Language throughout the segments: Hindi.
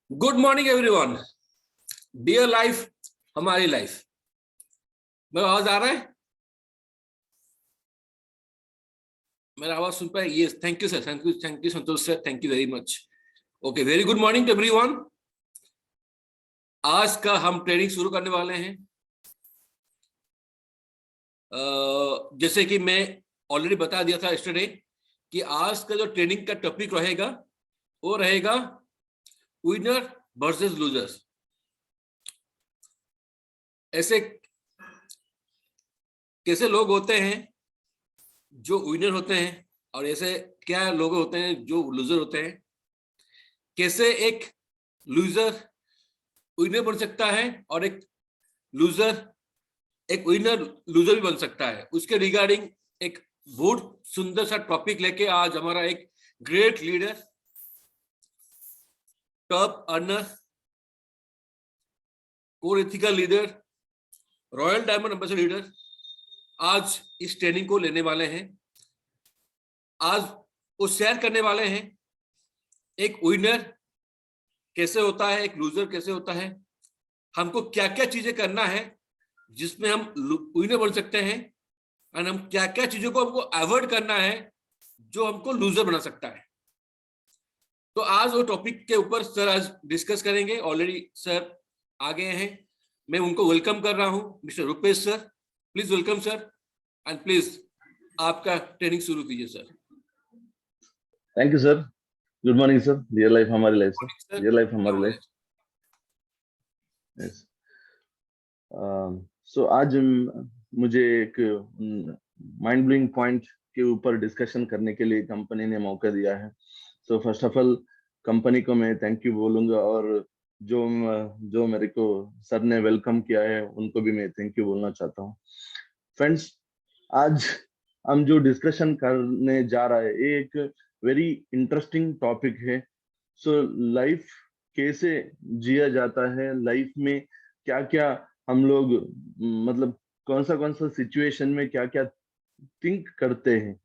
Good morning everyone. Dear life हमारी लाइफ। मेरा आवाज आ रहा है? मेरा आवाज सुन पाए? Yes, thank you sir, thank you Santosh sir, thank you very much. Okay, very good morning to everyone. आज का हम ट्रेनिंग शुरू करने वाले हैं। जैसे कि मैं ऑलरेडी बता दिया था यस्टरडे कि आज का जो ट्रेनिंग का टॉपिक रहेगा वो रहेगा विनर वर्सेस लूजर्स। ऐसे कैसे लोग होते हैं जो विनर होते हैं और ऐसे क्या लोग होते हैं जो लूजर होते हैं। कैसे एक लूजर विनर बन सकता है और एक विनर लूजर भी बन सकता है, उसके रिगार्डिंग एक बहुत सुंदर सा टॉपिक लेके आज हमारा एक great leader, top earner, core ethical leader, royal diamond ambassador leader आज इस ट्रेनिंग को लेने वाले हैं। आज वो शेयर करने वाले हैं एक विनर कैसे होता है, एक लूजर कैसे होता है, हमको क्या क्या चीजें करना है जिसमें हम विनर बन सकते हैं और हम क्या क्या चीजों को हमको अवॉइड करना है जो हमको लूजर बना सकता है। तो आज वो टॉपिक के ऊपर सर आज डिस्कस करेंगे। ऑलरेडी सर आ गए हैं, मैं उनको वेलकम कर रहा हूं। Mister Rupesh sir, please welcome sir, and please आपका ट्रेनिंग शुरू कीजिए sir. Thank you sir. Good morning sir. Real life हमारी लाइफ सर, रियल लाइफ हमारी लाइफ। यस। सो आज मुझे एक माइंड ब्लोइंग पॉइंट के ऊपर डिस्कशन करने के लिए कंपनी ने मौका दिया है। So first of all company को मैं थैंक यू बोलूंगा और जो मेरे को सर ने वेलकम किया है उनको भी मैं थैंक यू बोलना चाहता हूँ। फ्रेंड्स, आज हम जो डिस्कशन करने जा रहा है ये एक वेरी इंटरेस्टिंग टॉपिक है। सो लाइफ कैसे जिया जाता है, लाइफ में क्या क्या हम लोग मतलब कौन सा सिचुएशन में क्या क्या थिंक करते हैं,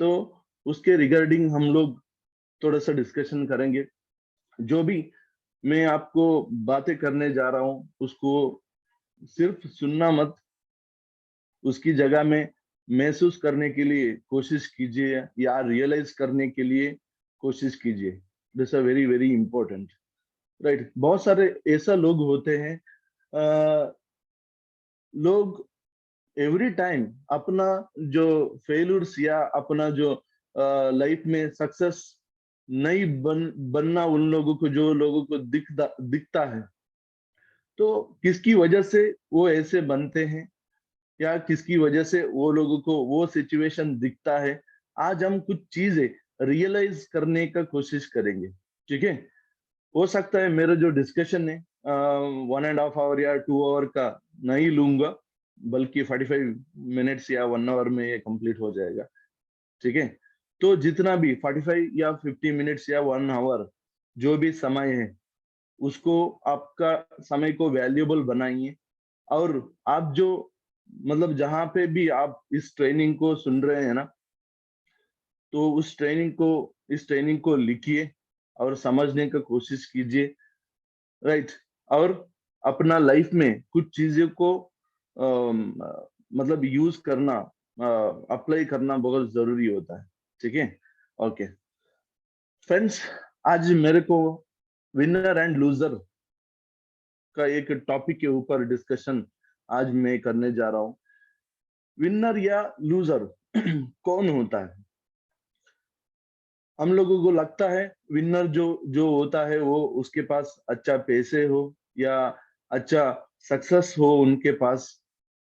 तो उसके रिगार्डिंग हम लोग थोड़ा सा डिस्कशन करेंगे। जो भी मैं आपको बातें करने जा रहा हूँ उसको सिर्फ सुनना मत, उसकी जगह में महसूस करने के लिए कोशिश कीजिए या रियलाइज करने के लिए कोशिश कीजिए। This are very very important, right. बहुत सारे ऐसा लोग होते हैं, लोग एवरी टाइम अपना जो फेल्यूर्स या अपना जो लाइफ में सक्सेस नहीं बनना उन लोगों को, जो लोगों को दिखता है, तो किसकी वजह से वो ऐसे बनते हैं या किसकी वजह से वो लोगों को वो सिचुएशन दिखता है, आज हम कुछ चीजें रियलाइज करने का कोशिश करेंगे। ठीक है, हो सकता है मेरा जो डिस्कशन है 1.5 आवर या 2 आवर का नहीं लूंगा, बल्कि 45 मिनट्स या 1 आवर में ये कंप्लीट हो जाएगा। ठीक है, तो जितना भी 45 या 50 मिनट्स या 1 आवर जो भी समय है उसको आपका समय को वैल्यूएबल बनाइए। और आप जो मतलब जहां पे भी आप इस ट्रेनिंग को सुन रहे हैं ना, तो उस इस ट्रेनिंग को लिखिए और समझने का कोशिश कीजिए, राइट। और अपना लाइफ में कुछ चीजों को मतलब यूज करना, अप्लाई करना बहुत जरूरी होता है। ठीक है, ओके फ्रेंड्स, आज मेरे को विनर एंड लूजर का एक टॉपिक के ऊपर डिस्कशन आज मैं करने जा रहा हूँ। विनर या लूजर कौन होता है? हम लोगों को लगता है विनर जो जो होता है वो उसके पास अच्छा पैसे हो या अच्छा सक्सेस हो उनके पास,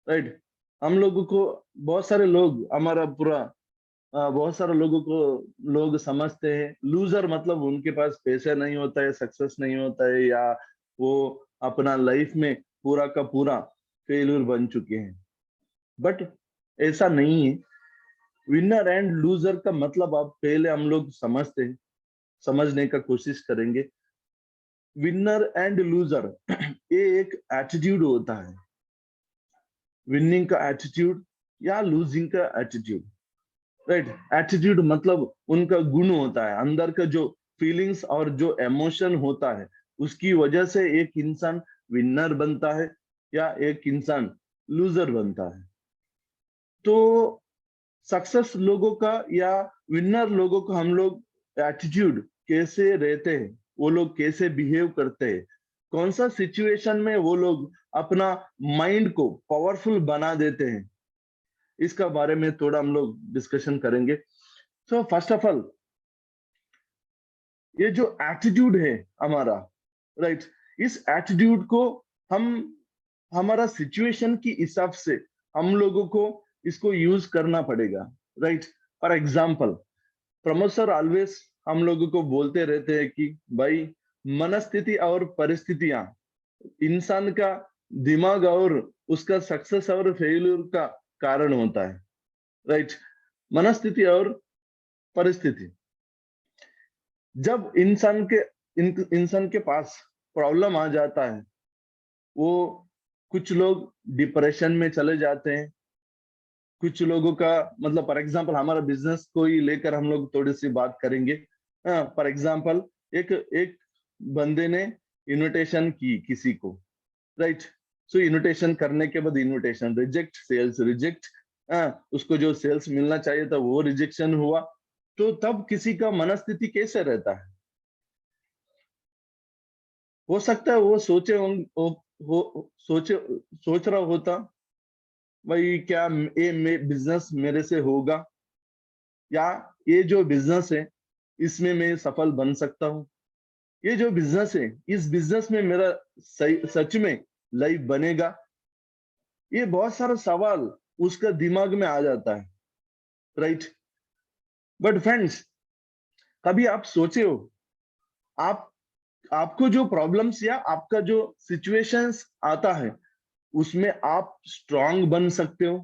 राइट। हम लोगों को बहुत सारे लोग हमारा पूरा बहुत सारे लोगों को लोग समझते हैं लूजर मतलब उनके पास पैसा नहीं होता है, सक्सेस नहीं होता है, या वो अपना लाइफ में पूरा का पूरा फेल्यूर बन चुके हैं। बट ऐसा नहीं है। विनर एंड लूजर का मतलब आप पहले हम लोग समझने का कोशिश करेंगे। विनर एंड लूजर ये एक एटीट्यूड होता है, विनिंग का एटीट्यूड या लूजिंग का एटीट्यूड, राइट। एटीट्यूड मतलब उनका गुण होता है, अंदर का जो फीलिंग्स और जो इमोशन होता है उसकी वजह से एक इंसान विनर बनता है या एक इंसान लूजर बनता है। तो सक्सेस लोगों का या विनर लोगों का हम लोग एटीट्यूड कैसे रहते हैं, वो लोग कैसे बिहेव करते हैं, कौन सा सिचुएशन में वो लोग अपना माइंड को पावरफुल बना देते हैं, इसका बारे में थोड़ा हम लोग डिस्कशन करेंगे। सो फर्स्ट ऑफ ऑल, ये जो एटीट्यूड है हमारा, राइट, इस एटीट्यूड को हम हमारा सिचुएशन की हिसाब से हम लोगों को इसको यूज करना पड़ेगा, right. For example, Pramod sir always हम लोगों को बोलते रहते हैं कि भाई, मनस्थिति और परिस्थितियां इंसान का दिमाग और उसका सक्सेस और फेल्यूर का कारण होता है, राइट। मनस्थिति और परिस्थिति, जब इंसान के पास प्रॉब्लम आ जाता है, वो कुछ लोग डिप्रेशन में चले जाते हैं, कुछ लोगों का मतलब फॉर एग्जांपल हमारा बिजनेस को ही लेकर हम लोग थोड़ी सी बात करेंगे। फॉर एग्जांपल, एक एक बंदे ने इनविटेशन की किसी को, राइट। सो इनविटेशन करने के बाद इनविटेशन रिजेक्ट, सेल्स रिजेक्ट, उसको जो सेल्स मिलना चाहिए था वो रिजेक्शन हुआ। तो तब किसी का मनस्थिति कैसे रहता है? हो सकता है वो सोच रहा होता, भाई क्या ये बिजनेस मेरे से होगा, या ये जो बिजनेस है इसमें मैं सफल बन सकता हूँ, ये जो बिजनेस है इस बिजनेस में मेरा सच में लाइफ बनेगा। ये बहुत सारा सवाल उसका दिमाग में आ जाता है, राइट। बट फ्रेंड्स, कभी आप सोचे हो, आप आपको जो प्रॉब्लम्स या आपका जो सिचुएशंस आता है उसमें आप स्ट्रांग बन सकते हो?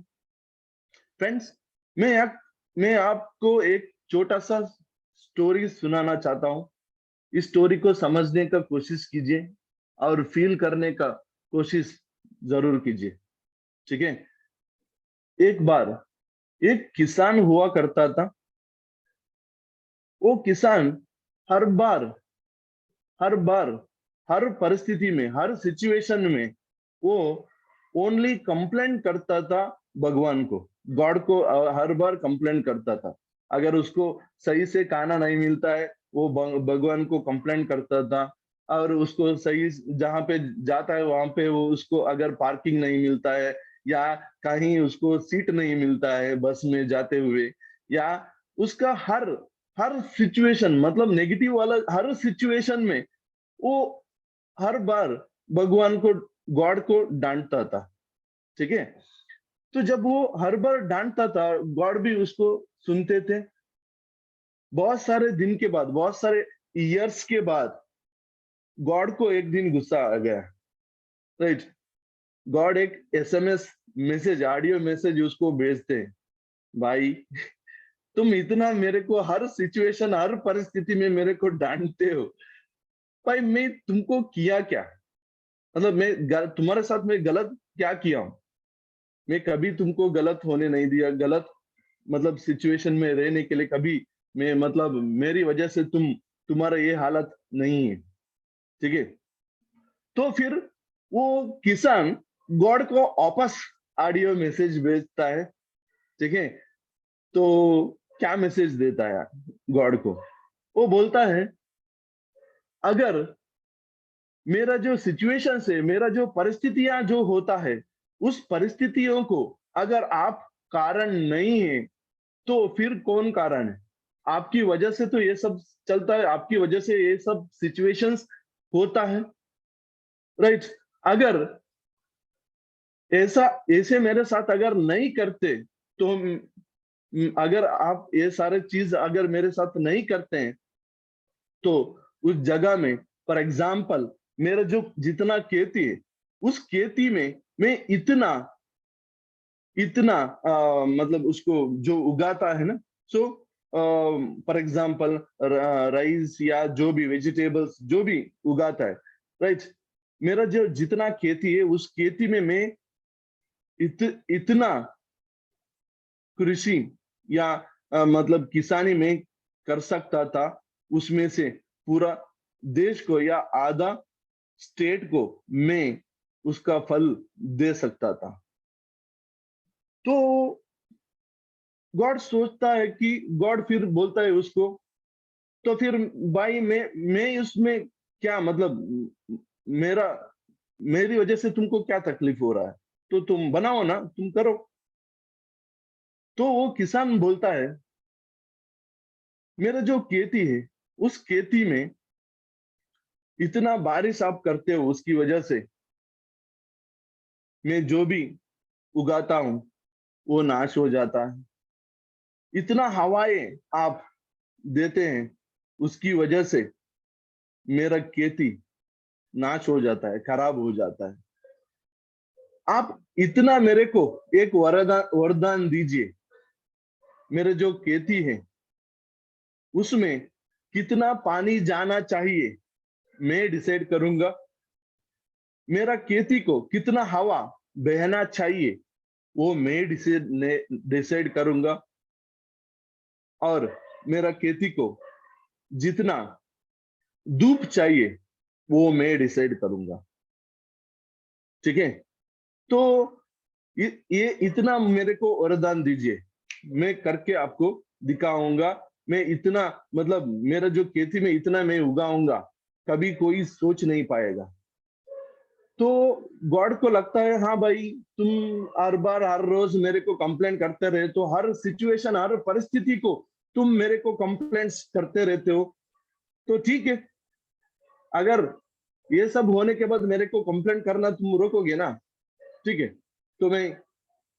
फ्रेंड्स, मैं आपको एक छोटा सा स्टोरी सुनाना चाहता हूँ। इस स्टोरी को समझने का कोशिश कीजिए और फील करने का कोशिश जरूर कीजिए, ठीक है। एक बार एक किसान हुआ करता था। वो किसान हर बार हर बार हर परिस्थिति में, हर सिचुएशन में वो ओनली कंप्लेंट करता था भगवान को, गॉड को। हर बार कंप्लेंट करता था। अगर उसको सही से खाना नहीं मिलता है, वो भगवान को कंप्लेंट करता था। और उसको सही जहां पे जाता है वहां पे वो उसको अगर पार्किंग नहीं मिलता है, या कहीं उसको सीट नहीं मिलता है बस में जाते हुए, या उसका हर हर सिचुएशन, मतलब नेगेटिव वाला हर सिचुएशन में वो हर बार भगवान को, गॉड को डांटता था, ठीक है। तो जब वो हर बार डांटता था, गॉड भी उसको सुनते थे। बहुत सारे दिन के बाद, बहुत सारे ईयर्स के बाद गॉड को एक दिन गुस्सा आ गया, राइट। गॉड एक एसएमएस मैसेज, ऑडियो मैसेज उसको भेजते हैं, भाई तुम इतना मेरे को हर सिचुएशन, हर परिस्थिति में मेरे को डांटते हो, भाई मैं तुमको किया क्या? मतलब तुम्हारे साथ मैं गलत क्या किया हूं? मैं कभी तुमको गलत होने नहीं दिया, गलत मतलब सिचुएशन में रहने के लिए कभी मैं, मतलब मेरी वजह से तुम्हारा ये हालत नहीं है, ठीक है। तो फिर वो किसान गॉड को वापस ऑडियो मैसेज भेजता है, ठीक है। तो क्या मैसेज देता है गॉड को? वो बोलता है, अगर मेरा जो सिचुएशन है, मेरा जो परिस्थितियां जो होता है, उस परिस्थितियों को अगर आप कारण नहीं है, तो फिर कौन कारण है? आपकी वजह से तो ये सब चलता है, आपकी वजह से ये सब सिचुएशंस होता है, राइट। अगर ऐसा ऐसे मेरे साथ अगर नहीं करते, तो अगर आप ये सारे चीज अगर मेरे साथ नहीं करते हैं, तो उस जगह में फॉर एग्जाम्पल मेरा जो जितना खेती है, उस खेती में मैं इतना इतना मतलब उसको जो उगाता है ना, सो फॉर एग्जाम्पल राइस या जो भी वेजिटेबल्स जो भी उगाता है, राइट। मेरा जो जितना खेती है उस खेती में मैं इतना कृषि या मतलब किसानी में कर सकता था, उसमें से पूरा देश को या आधा स्टेट को मैं उसका फल दे सकता था। तो गॉड सोचता है कि गॉड फिर बोलता है उसको, तो फिर भाई मैं उसमें क्या मतलब, मेरा मेरी वजह से तुमको क्या तकलीफ हो रहा है, तो तुम बनाओ ना, तुम करो। तो वो किसान बोलता है, मेरा जो खेती है उस खेती में इतना बारिश आप करते हो, उसकी वजह से मैं जो भी उगाता हूं वो नाश हो जाता है। इतना हवाएं आप देते हैं, उसकी वजह से मेरा खेती नाश हो जाता है, खराब हो जाता है। आप इतना मेरे को एक वरदान दीजिए, मेरे जो खेती है उसमें कितना पानी जाना चाहिए मैं डिसाइड करूंगा, मेरा खेती को कितना हवा बहना चाहिए वो मैं डिसाइड करूंगा, और मेरा खेती को जितना धूप चाहिए वो मैं डिसाइड करूंगा। ठीक है, तो ये इतना मेरे को वरदान दीजिए, मैं करके आपको दिखाऊंगा। मैं इतना मतलब मेरा जो खेती में इतना मैं उगाऊंगा, कभी कोई सोच नहीं पाएगा। तो गॉड को लगता है, हाँ भाई तुम हर बार हर रोज मेरे को कंप्लेन करते रहे, तो हर सिचुएशन हर परिस्थिति को तुम मेरे को कंप्लेंट्स करते रहते हो, तो ठीक है, अगर ये सब होने के बाद मेरे को कंप्लेंट करना तुम रोकोगे ना, ठीक है, तो मैं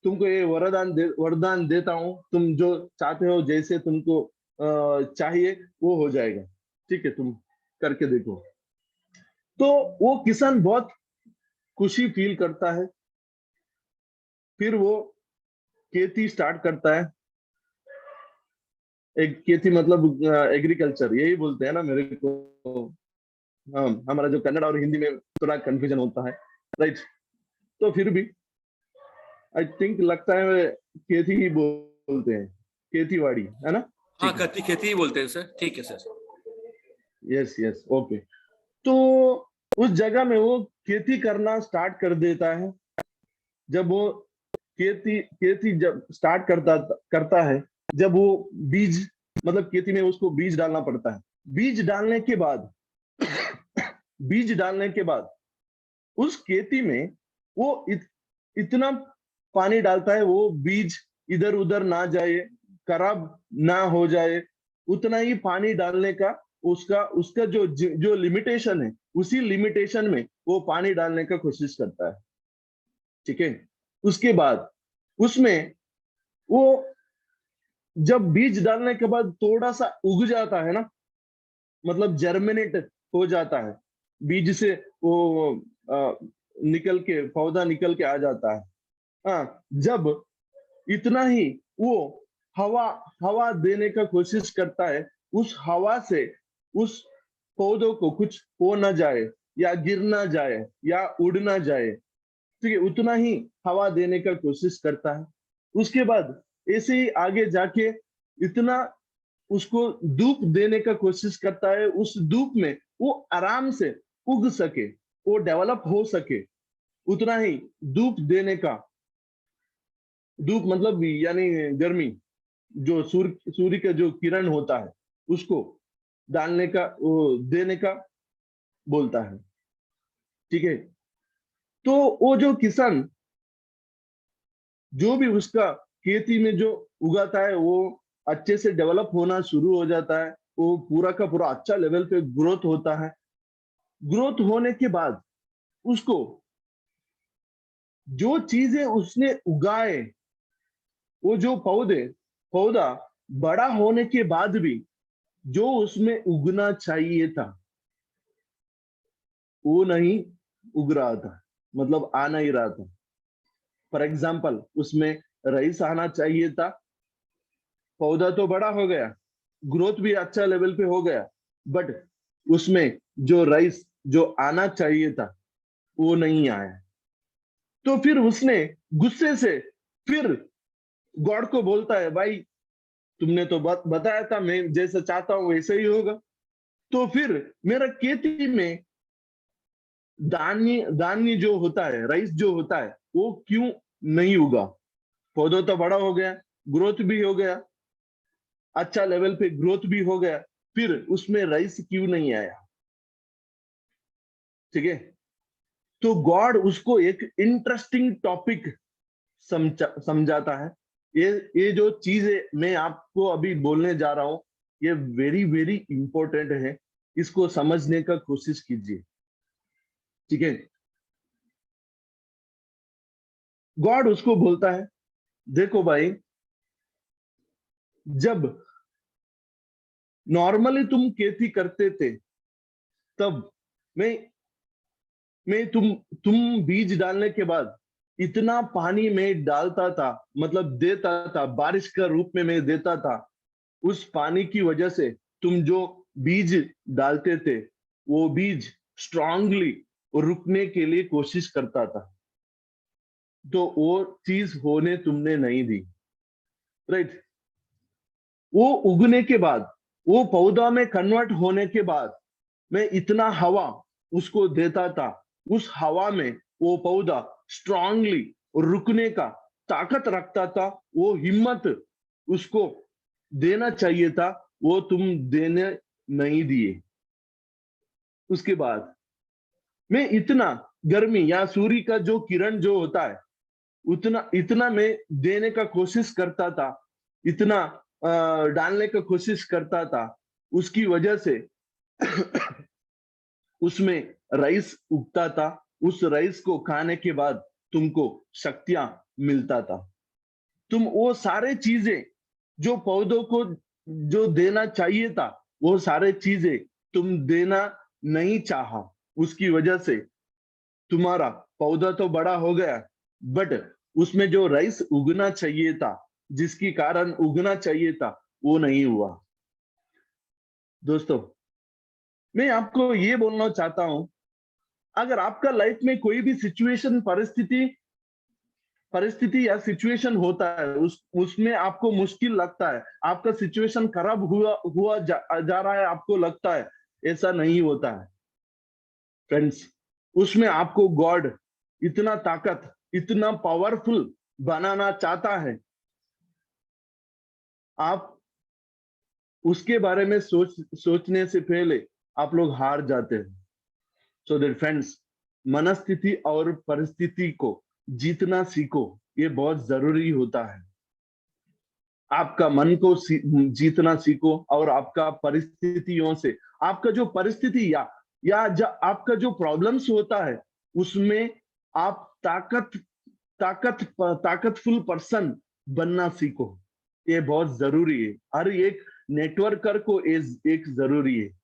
तुमको ये वरदान देता हूँ, तुम जो चाहते हो जैसे तुमको चाहिए वो हो जाएगा। ठीक है, तुम करके देखो। तो वो किसान बहुत खुशी फील करता है, फिर वो खेती स्टार्ट करता है। एक खेती मतलब एग्रीकल्चर यही बोलते हैं ना मेरे को। हाँ, हमारा जो कन्नड़ और हिंदी में थोड़ा कंफ्यूजन होता है, राइट। तो फिर भी आई थिंक लगता है खेती ही बोलते हैं, खेतीबाड़ी है ना। हाँ, ठीक है, खेती खेती ही बोलते हैं सर, ठीक है सर। Yes yes, okay. तो उस जगह में वो खेती करना स्टार्ट कर देता है। जब वो खेती खेती जब स्टार्ट करता करता है, जब वो बीज मतलब खेती में उसको बीज डालना पड़ता है। बीज डालने के बाद बीज डालने के बाद उस खेती में वो इतना पानी डालता है, वो बीज इधर उधर ना जाए, खराब ना हो जाए, उतना ही पानी डालने का उसका उसका जो लिमिटेशन है, उसी लिमिटेशन में वो पानी डालने का कोशिश करता है। ठीक है, उसके बाद उसमें वो जब बीज डालने के बाद थोड़ा सा उग जाता है ना, मतलब जर्मिनेट हो जाता है, बीज से वो निकल के पौधा निकल के आ जाता है। हाँ, जब इतना ही वो हवा हवा देने का कोशिश करता है, उस हवा से उस पौधों को कुछ हो ना जाए, या गिर ना जाए, या उड़ ना जाए, ठीक है, उतना ही हवा देने का कोशिश करता है। उसके बाद ऐसे ही आगे जाके इतना उसको धूप देने का कोशिश करता है, उस धूप में वो आराम से उग सके, वो डेवलप हो सके, उतना ही धूप देने का, धूप मतलब यानी गर्मी, जो सूर्य का जो किरण होता है उसको डालने का वो देने का बोलता है। ठीक है, तो वो जो किसान जो भी उसका खेती में जो उगाता है वो अच्छे से डेवलप होना शुरू हो जाता है, वो पूरा का पूरा अच्छा लेवल पे ग्रोथ होता है। ग्रोथ होने के बाद उसको जो चीजें उसने उगाए, वो जो पौधा बड़ा होने के बाद भी जो उसमें उगना चाहिए था वो नहीं उग रहा था, मतलब आ नहीं रहा था। फॉर एग्जाम्पल, उसमें रईस आना चाहिए था, पौधा तो बड़ा हो गया, ग्रोथ भी अच्छा लेवल पे हो गया, बट उसमें जो रईस जो आना चाहिए था वो नहीं आया। तो फिर उसने गुस्से से फिर गॉड को बोलता है, भाई तुमने तो बताया था मैं जैसा चाहता हूं वैसे ही होगा, तो फिर मेरा खेती में धान्य जो होता है, राइस जो होता है, वो क्यों नहीं उगा? पौधा तो बड़ा हो गया, ग्रोथ भी हो गया, अच्छा लेवल पे ग्रोथ भी हो गया, फिर उसमें राइस क्यों नहीं आया? ठीक है, तो गॉड उसको एक इंटरेस्टिंग टॉपिक समझाता है। ये जो चीजें मैं आपको अभी बोलने जा रहा हूं, ये वेरी वेरी इंपॉर्टेंट है, इसको समझने का कोशिश कीजिए। ठीक है, गॉड उसको बोलता है, देखो भाई, जब नॉर्मली तुम खेती करते थे, तब मैं तुम बीज डालने के बाद इतना पानी में डालता था, मतलब देता था, बारिश का रूप में मैं देता था। उस पानी की वजह से तुम जो बीज डालते थे, वो बीज स्ट्रांगली रुकने के लिए कोशिश करता था, तो वो चीज होने तुमने नहीं दी, राइट? वो उगने के बाद, वो पौधा में कन्वर्ट होने के बाद, मैं इतना हवा उसको देता था, उस हवा में वो पौधा स्ट्रांगली रुकने का ताकत रखता था, वो हिम्मत उसको देना चाहिए था, वो तुम देने नहीं दिए। उसके बाद मैं इतना गर्मी या सूर्य का जो किरण जो होता है, उतना इतना मैं देने का कोशिश करता था, इतना डालने का कोशिश करता था, उसकी वजह से उसमें राइस उगता था, उस राइस को खाने के बाद तुमको शक्तियां मिलता था। तुम वो सारे चीजें जो पौधों को जो देना चाहिए था, वो सारे चीजें तुम देना नहीं चाहा, उसकी वजह से तुम्हारा पौधा तो बड़ा हो गया, बट उसमें जो राइस उगना चाहिए था, जिसकी कारण उगना चाहिए था, वो नहीं हुआ। दोस्तों, मैं आपको ये बोलना चाहता हूं, अगर आपका लाइफ में कोई भी सिचुएशन, परिस्थिति या सिचुएशन होता है, उसमें आपको मुश्किल लगता है, आपका सिचुएशन खराब हुआ जा रहा है, आपको लगता है, ऐसा नहीं होता है फ्रेंड्स। उसमें आपको गॉड इतना ताकत, इतना पावरफुल बनाना चाहता है, आप उसके बारे में सोचने से पहले आप लोग हार जाते हैं। सो दैट फ्रेंड्स, मनस्थिति और परिस्थिति को जीतना सीखो, ये बहुत जरूरी होता है। आपका मन को जीतना सीखो, और आपका परिस्थितियों से, आपका जो परिस्थिति या आपका जो प्रॉब्लम्स होता है, उसमें आप ताकतफुल पर्सन बनना सीखो। ये बहुत जरूरी है, हर एक नेटवर्कर को एक जरूरी है।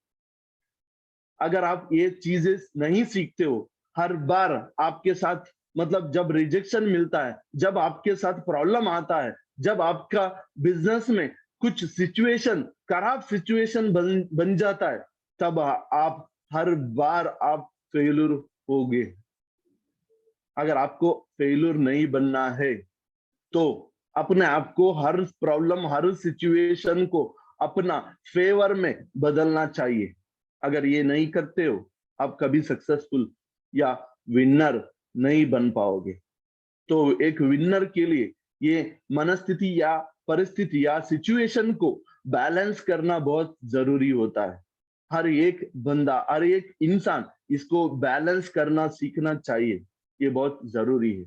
अगर आप ये चीजें नहीं सीखते हो, हर बार आपके साथ, मतलब जब रिजेक्शन मिलता है, जब आपके साथ प्रॉब्लम आता है, जब आपका बिजनेस में कुछ सिचुएशन, खराब सिचुएशन बन जाता है, तब आप हर बार आप फेल्यूर होगे। अगर आपको फेल्यूर नहीं बनना है, तो अपने आप को हर प्रॉब्लम, हर सिचुएशन को अपना फेवर में बदलना चाहिए। अगर ये नहीं करते हो, आप कभी सक्सेसफुल या विनर नहीं बन पाओगे। तो एक विनर के लिए ये मनस्थिति या परिस्थिति या सिचुएशन को बैलेंस करना बहुत जरूरी होता है। हर एक बंदा, हर एक इंसान इसको बैलेंस करना सीखना चाहिए, ये बहुत जरूरी है।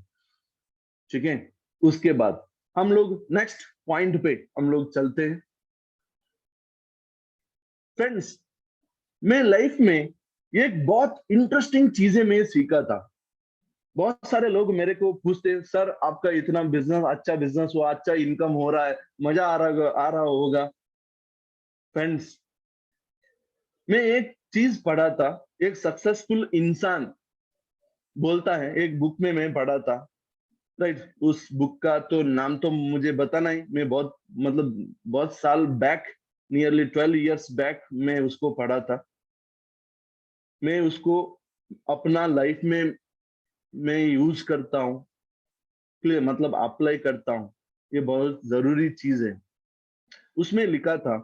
ठीक है, उसके बाद हम लोग नेक्स्ट पॉइंट पे हम लोग चलते हैं। फ्रेंड्स, मैं लाइफ में ये बहुत इंटरेस्टिंग चीजें मैं सीखा था। बहुत सारे लोग मेरे को पूछते हैं, सर आपका इतना बिजनेस, अच्छा बिजनेस हुआ, अच्छा इनकम हो रहा है, मजा आ रहा होगा। फ्रेंड्स, मैं एक चीज पढ़ा था, एक सक्सेसफुल इंसान बोलता है, एक बुक में मैं पढ़ा था, राइट? उस बुक का तो नाम तो मुझे पता नहीं, मैं बहुत, मतलब बहुत साल बैक, नियरली 12 इयर्स बैक मैं उसको पढ़ा था। मैं उसको अपना लाइफ में मैं यूज करता हूँ, मतलब अप्लाई करता हूँ, ये बहुत जरूरी चीज है। उसमें लिखा था,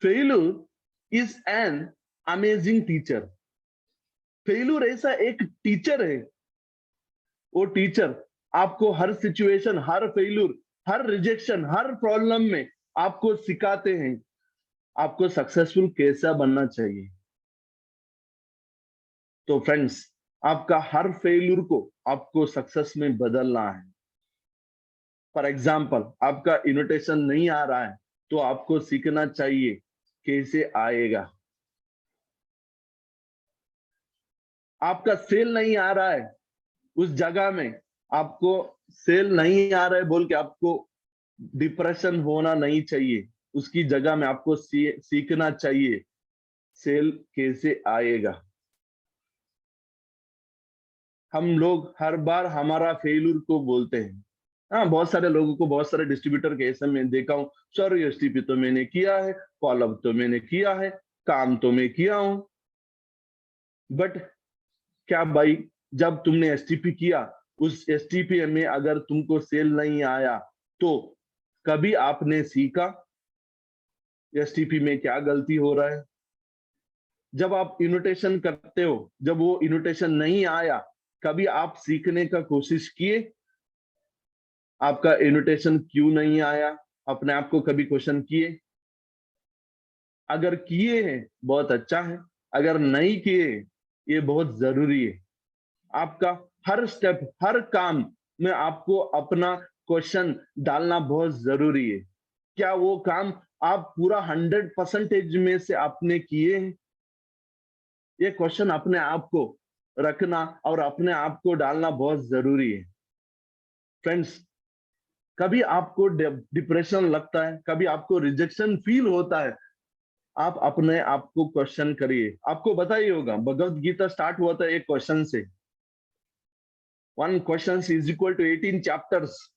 failure is an amazing teacher, failure ऐसा एक टीचर है, वो टीचर आपको हर सिचुएशन, हर फेल्यूर, हर रिजेक्शन, हर प्रॉब्लम में आपको सिखाते हैं आपको सक्सेसफुल कैसा बनना चाहिए। तो फ्रेंड्स, आपका हर फेल्यूर को आपको सक्सेस में बदलना है। फॉर एग्जाम्पल, आपका इन्विटेशन नहीं आ रहा है तो आपको सीखना चाहिए कैसे आएगा। आपका सेल नहीं आ रहा है, उस जगह में आपको सेल नहीं आ रहा है बोल के आपको डिप्रेशन होना नहीं चाहिए। उसकी जगह में आपको सीखना चाहिए सेल कैसे आएगा। हम लोग हर बार हमारा फेल्यूर को बोलते हैं। हाँ, बहुत सारे लोगों को, बहुत सारे डिस्ट्रीब्यूटर के ऐसे में देखा हूं, सर एसटीपी तो मैंने किया है, फॉलोअप तो मैंने किया है, काम तो मैं किया हूं, बट क्या भाई, जब तुमने एसटीपी किया, उस एसटीपी में अगर तुमको सेल नहीं आया तो कभी आपने सीखा एसटीपी में क्या गलती हो रहा है? जब आप इन्विटेशन करते हो, जब वो इन्विटेशन नहीं आया, कभी आप सीखने का कोशिश किए आपका इन्विटेशन क्यों नहीं आया? अपने आप को कभी क्वेश्चन किए? अगर किए हैं बहुत अच्छा है, अगर नहीं किए ये बहुत जरूरी है। आपका हर स्टेप, हर काम में आपको अपना क्वेश्चन डालना बहुत जरूरी है। क्या वो काम आप पूरा 100% में से आपने किए हैं? ये क्वेश्चन अपने आप को रखना और अपने आप को डालना बहुत जरूरी है। फ्रेंड्स, कभी आपको डिप्रेशन लगता है, कभी आपको रिजेक्शन फील होता है, आप अपने आप को क्वेश्चन करिए। आपको बताइए होगा, भगवत गीता स्टार्ट हुआ था एक क्वेश्चन से। 1 question is equal to 18 chapters.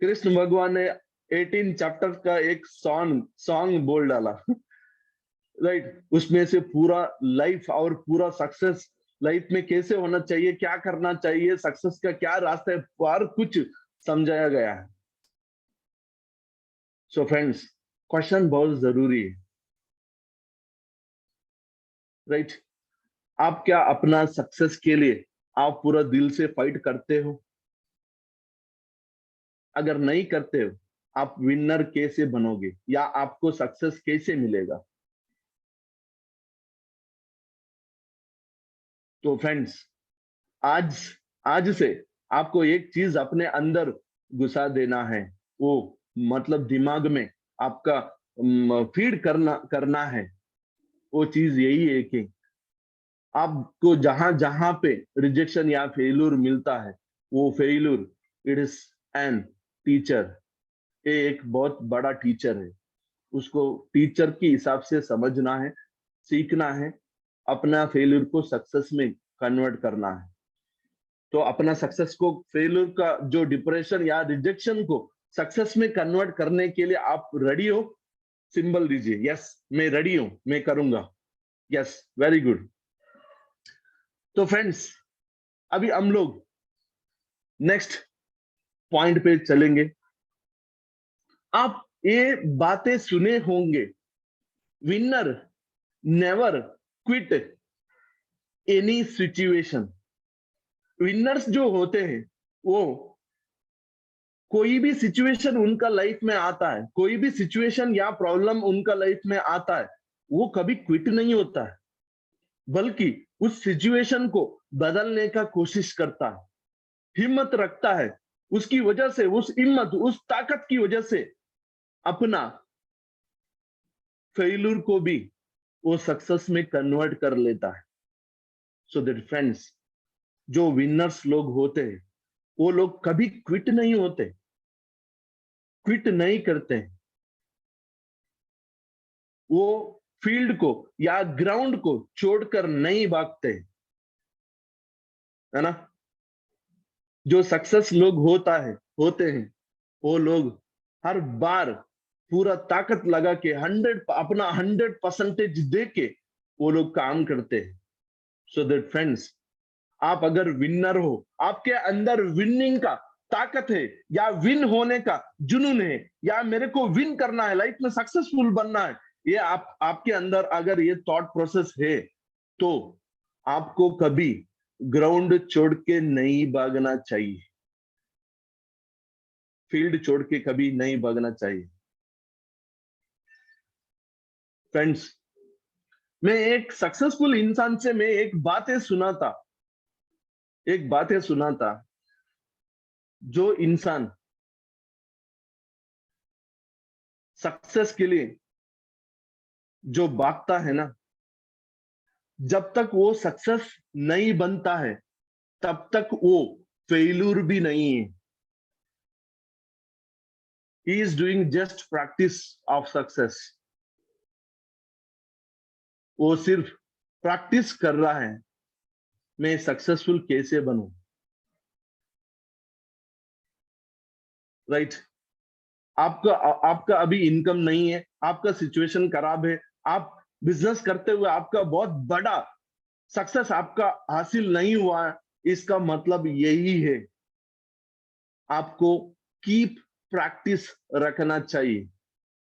Krishna भगवान ने 18 चैप्टर का एक सॉन्ग बोल डाला राइट। उसमें से पूरा लाइफ और पूरा सक्सेस लाइफ में कैसे होना चाहिए, क्या करना चाहिए, सक्सेस का क्या रास्ता है, हर कुछ समझाया गया है। सो फ्रेंड्स, क्वेश्चन बहुत जरूरी है, राइट। आप क्या अपना सक्सेस के लिए आप पूरा दिल से फाइट करते हो? अगर नहीं करते हो, आप विनर कैसे बनोगे या आपको सक्सेस कैसे मिलेगा? तो फ्रेंड्स, आज आज से आपको एक चीज अपने अंदर घुसा देना है, वो मतलब दिमाग में आपका फीड करना है। वो चीज यही है कि आपको जहां जहां पे रिजेक्शन या फेल्यूर मिलता है, वो failure it is an teacher. ये एक बहुत बड़ा टीचर है, उसको टीचर के हिसाब से समझना है, सीखना है, अपना फेल्यूर को सक्सेस में कन्वर्ट करना है। तो अपना सक्सेस को, फेल्यूर का जो डिप्रेशन या रिजेक्शन को सक्सेस में कन्वर्ट करने के लिए आप रेडी हो? सिंबल दीजिए, यस मैं रेडी हूं, मैं करूंगा। Yes, very good. तो फ्रेंड्स, अभी हम लोग नेक्स्ट पॉइंट पे चलेंगे। आप ये बातें सुने होंगे, winner never quit any situation. Winners जो होते हैं वो कोई भी सिचुएशन उनका लाइफ में आता है, कोई भी सिचुएशन या प्रॉब्लम उनका लाइफ में आता है, वो कभी क्विट नहीं होता है, बल्कि उस सिचुएशन को बदलने का कोशिश करता है, हिम्मत रखता है। उसकी वजह से, उस हिम्मत, उस ताकत की वजह से अपना फेल्यूर को भी वो सक्सेस में कन्वर्ट कर लेता है। सो दैट फ्रेंड्स, जो विनर्स लोग होते हैं वो लोग कभी क्विट नहीं होते, क्विट नहीं करते। वो फील्ड को या ग्राउंड को छोड़कर नहीं भागते, है ना। जो सक्सेस लोग होते हैं वो लोग हर बार पूरा ताकत लगा के 100% दे के वो लोग काम करते हैं। सो दैट फ्रेंड्स, आप अगर विनर हो, आपके अंदर विनिंग का ताकत है या विन होने का जुनून है, या मेरे को विन करना है, लाइफ में सक्सेसफुल बनना है, ये आपके अंदर अगर ये थॉट प्रोसेस है, तो आपको कभी ग्राउंड छोड़ के नहीं भागना चाहिए, फील्ड छोड़ के कभी नहीं भागना चाहिए। फ्रेंड्स, मैं एक सक्सेसफुल इंसान से मैं एक बातें सुना था, जो इंसान सक्सेस के लिए जो भागता है ना, जब तक वो सक्सेस नहीं बनता है तब तक वो फेल्यूर भी नहीं है। He is doing just practice of success. वो सिर्फ प्रैक्टिस कर रहा है, मैं सक्सेसफुल कैसे बनूं, राइट? आपका आपका अभी इनकम नहीं है, आपका सिचुएशन खराब है, आप बिजनेस करते हुए आपका बहुत बड़ा सक्सेस आपका हासिल नहीं हुआ है, इसका मतलब यही है, आपको कीप प्रैक्टिस रखना चाहिए।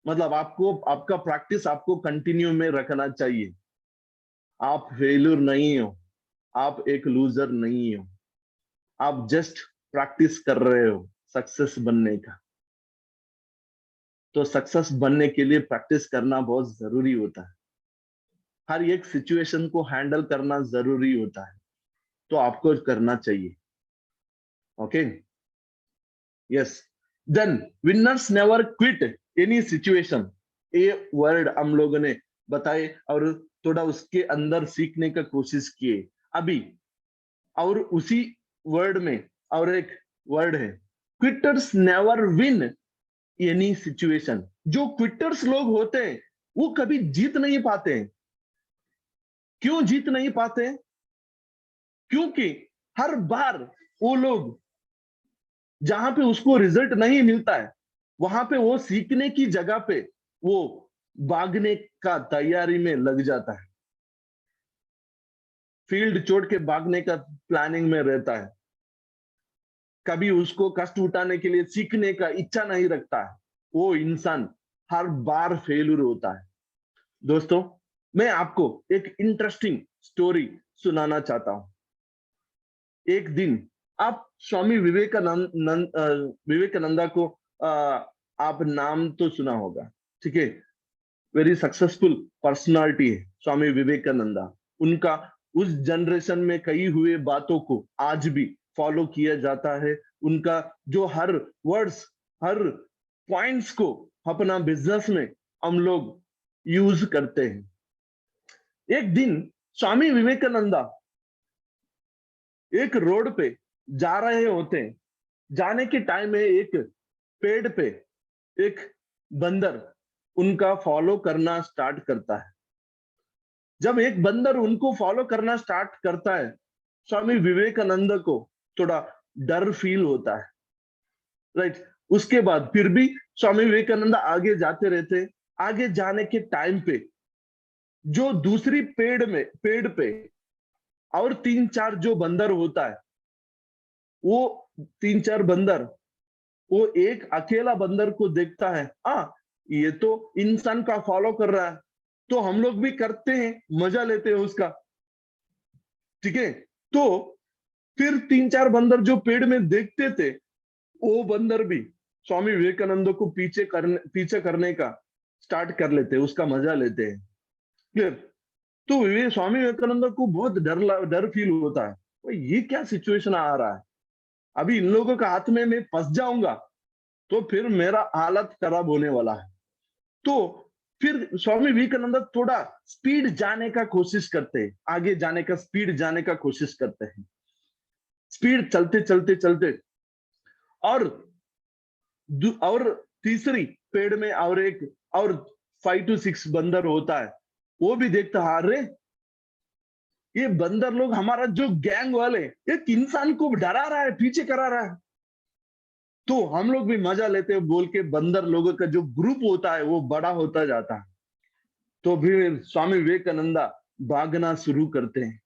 मतलब आपको आपका प्रैक्टिस आपको कंटिन्यू में रखना चाहिए। आप फेल्यूर नहीं हो, आप एक लूजर नहीं हो, आप जस्ट प्रैक्टिस कर रहे हो सक्सेस बनने का। तो सक्सेस बनने के लिए प्रैक्टिस करना बहुत जरूरी होता है, हर एक सिचुएशन को हैंडल करना जरूरी होता है, तो आपको करना चाहिए। Okay, yes. Then winners never quit any situation, ये वर्ड हम लोगों ने बताए और थोड़ा उसके अंदर सीखने का कोशिश किए अभी। और उसी वर्ड में और एक वर्ड है, quitters never win any situation. जो क्विटर्स लोग होते हैं वो कभी जीत नहीं पाते हैं। क्यों जीत नहीं पाते? क्योंकि हर बार वो लोग जहां पे उसको रिजल्ट नहीं मिलता है वहां पे वो सीखने की जगह पे वो भागने का तैयारी में लग जाता है, फील्ड छोड़ के भागने का प्लानिंग में रहता है, कभी उसको कष्ट उठाने के लिए सीखने का इच्छा नहीं रखता है, वो इंसान हर बार फेल्यूर होता है। दोस्तों, मैं आपको एक इंटरेस्टिंग स्टोरी सुनाना चाहता हूं। एक दिन आप स्वामी विवेकानंदा को आप नाम तो सुना होगा, ठीक है? वेरी सक्सेसफुल पर्सनालिटी है स्वामी विवेकानंदा। उनका उस जनरेशन में कही हुए बातों को आज भी फॉलो किया जाता है। उनका जो हर वर्ड्स, हर पॉइंट्स को अपना बिजनेस में हम लोग यूज करते हैं। एक दिन स्वामी विवेकानंदा एक रोड पे जा रहे होते हैं, जाने के टाइम में एक पेड़ पे एक बंदर उनका फॉलो करना स्टार्ट करता है। जब एक बंदर उनको फॉलो करना स्टार्ट करता है, स्वामी विवेकानंद को थोड़ा डर फील होता है, राइट? उसके बाद फिर भी स्वामी विवेकानंद आगे जाते रहते। आगे जाने के टाइम पे जो दूसरी पेड़ पे और 3-4 जो बंदर होता है, वो 3-4 बंदर, वो एक अकेला बंदर को देखता है, ये तो इंसान का फॉलो कर रहा है, तो हम लोग भी करते हैं, मजा लेते हैं उसका, ठीक है? तो फिर 3-4 बंदर जो पेड़ में देखते थे, वो बंदर भी स्वामी विवेकानंद को पीछे करने का स्टार्ट कर लेते हैं, उसका मजा लेते हैं। क्लियर? तो स्वामी विवेकानंद को बहुत डर फील होता है, भाई ये क्या सिचुएशन आ रहा है, अभी इन लोगों के हाथ में मैं फंस जाऊंगा तो फिर मेरा हालत खराब होने वाला है। तो फिर स्वामी विवेकानंद थोड़ा स्पीड जाने का कोशिश करते हैं, आगे जाने का स्पीड जाने का कोशिश करते हैं। स्पीड चलते चलते चलते और तीसरी पेड़ में और 5 to 6 बंदर होता है, वो भी देखता है, अरे ये बंदर लोग हमारा जो गैंग वाले एक इंसान को डरा रहा है, पीछे करा रहा है, तो हम लोग भी मजा लेते हैं बोल के बंदर लोगों का जो ग्रुप होता है वो बड़ा होता जाता है। तो फिर स्वामी विवेकानंदा भागना शुरू करते हैं।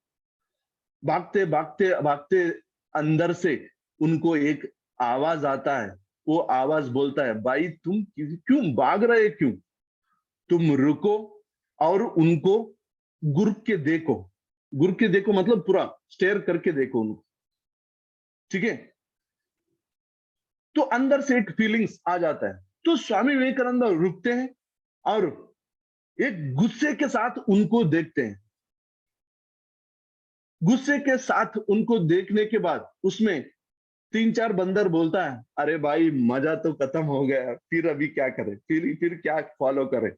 भागते भागते भागते अंदर से उनको एक आवाज आता है। वो आवाज बोलता है, भाई तुम क्यों भाग रहे, क्यों? तुम रुको और उनको गुर के देखो, घूर के देखो मतलब पूरा स्टेयर करके देखो उनको, ठीक है। तो अंदर से एक फीलिंग्स आ जाता है। तो स्वामी विवेकानंद रुकते हैं और एक गुस्से के साथ उनको देखते हैं। गुस्से के साथ उनको देखने के बाद उसमें तीन चार बंदर बोलता है, अरे भाई मजा तो खत्म हो गया, फिर अभी क्या करें, फिर क्या फॉलो करें।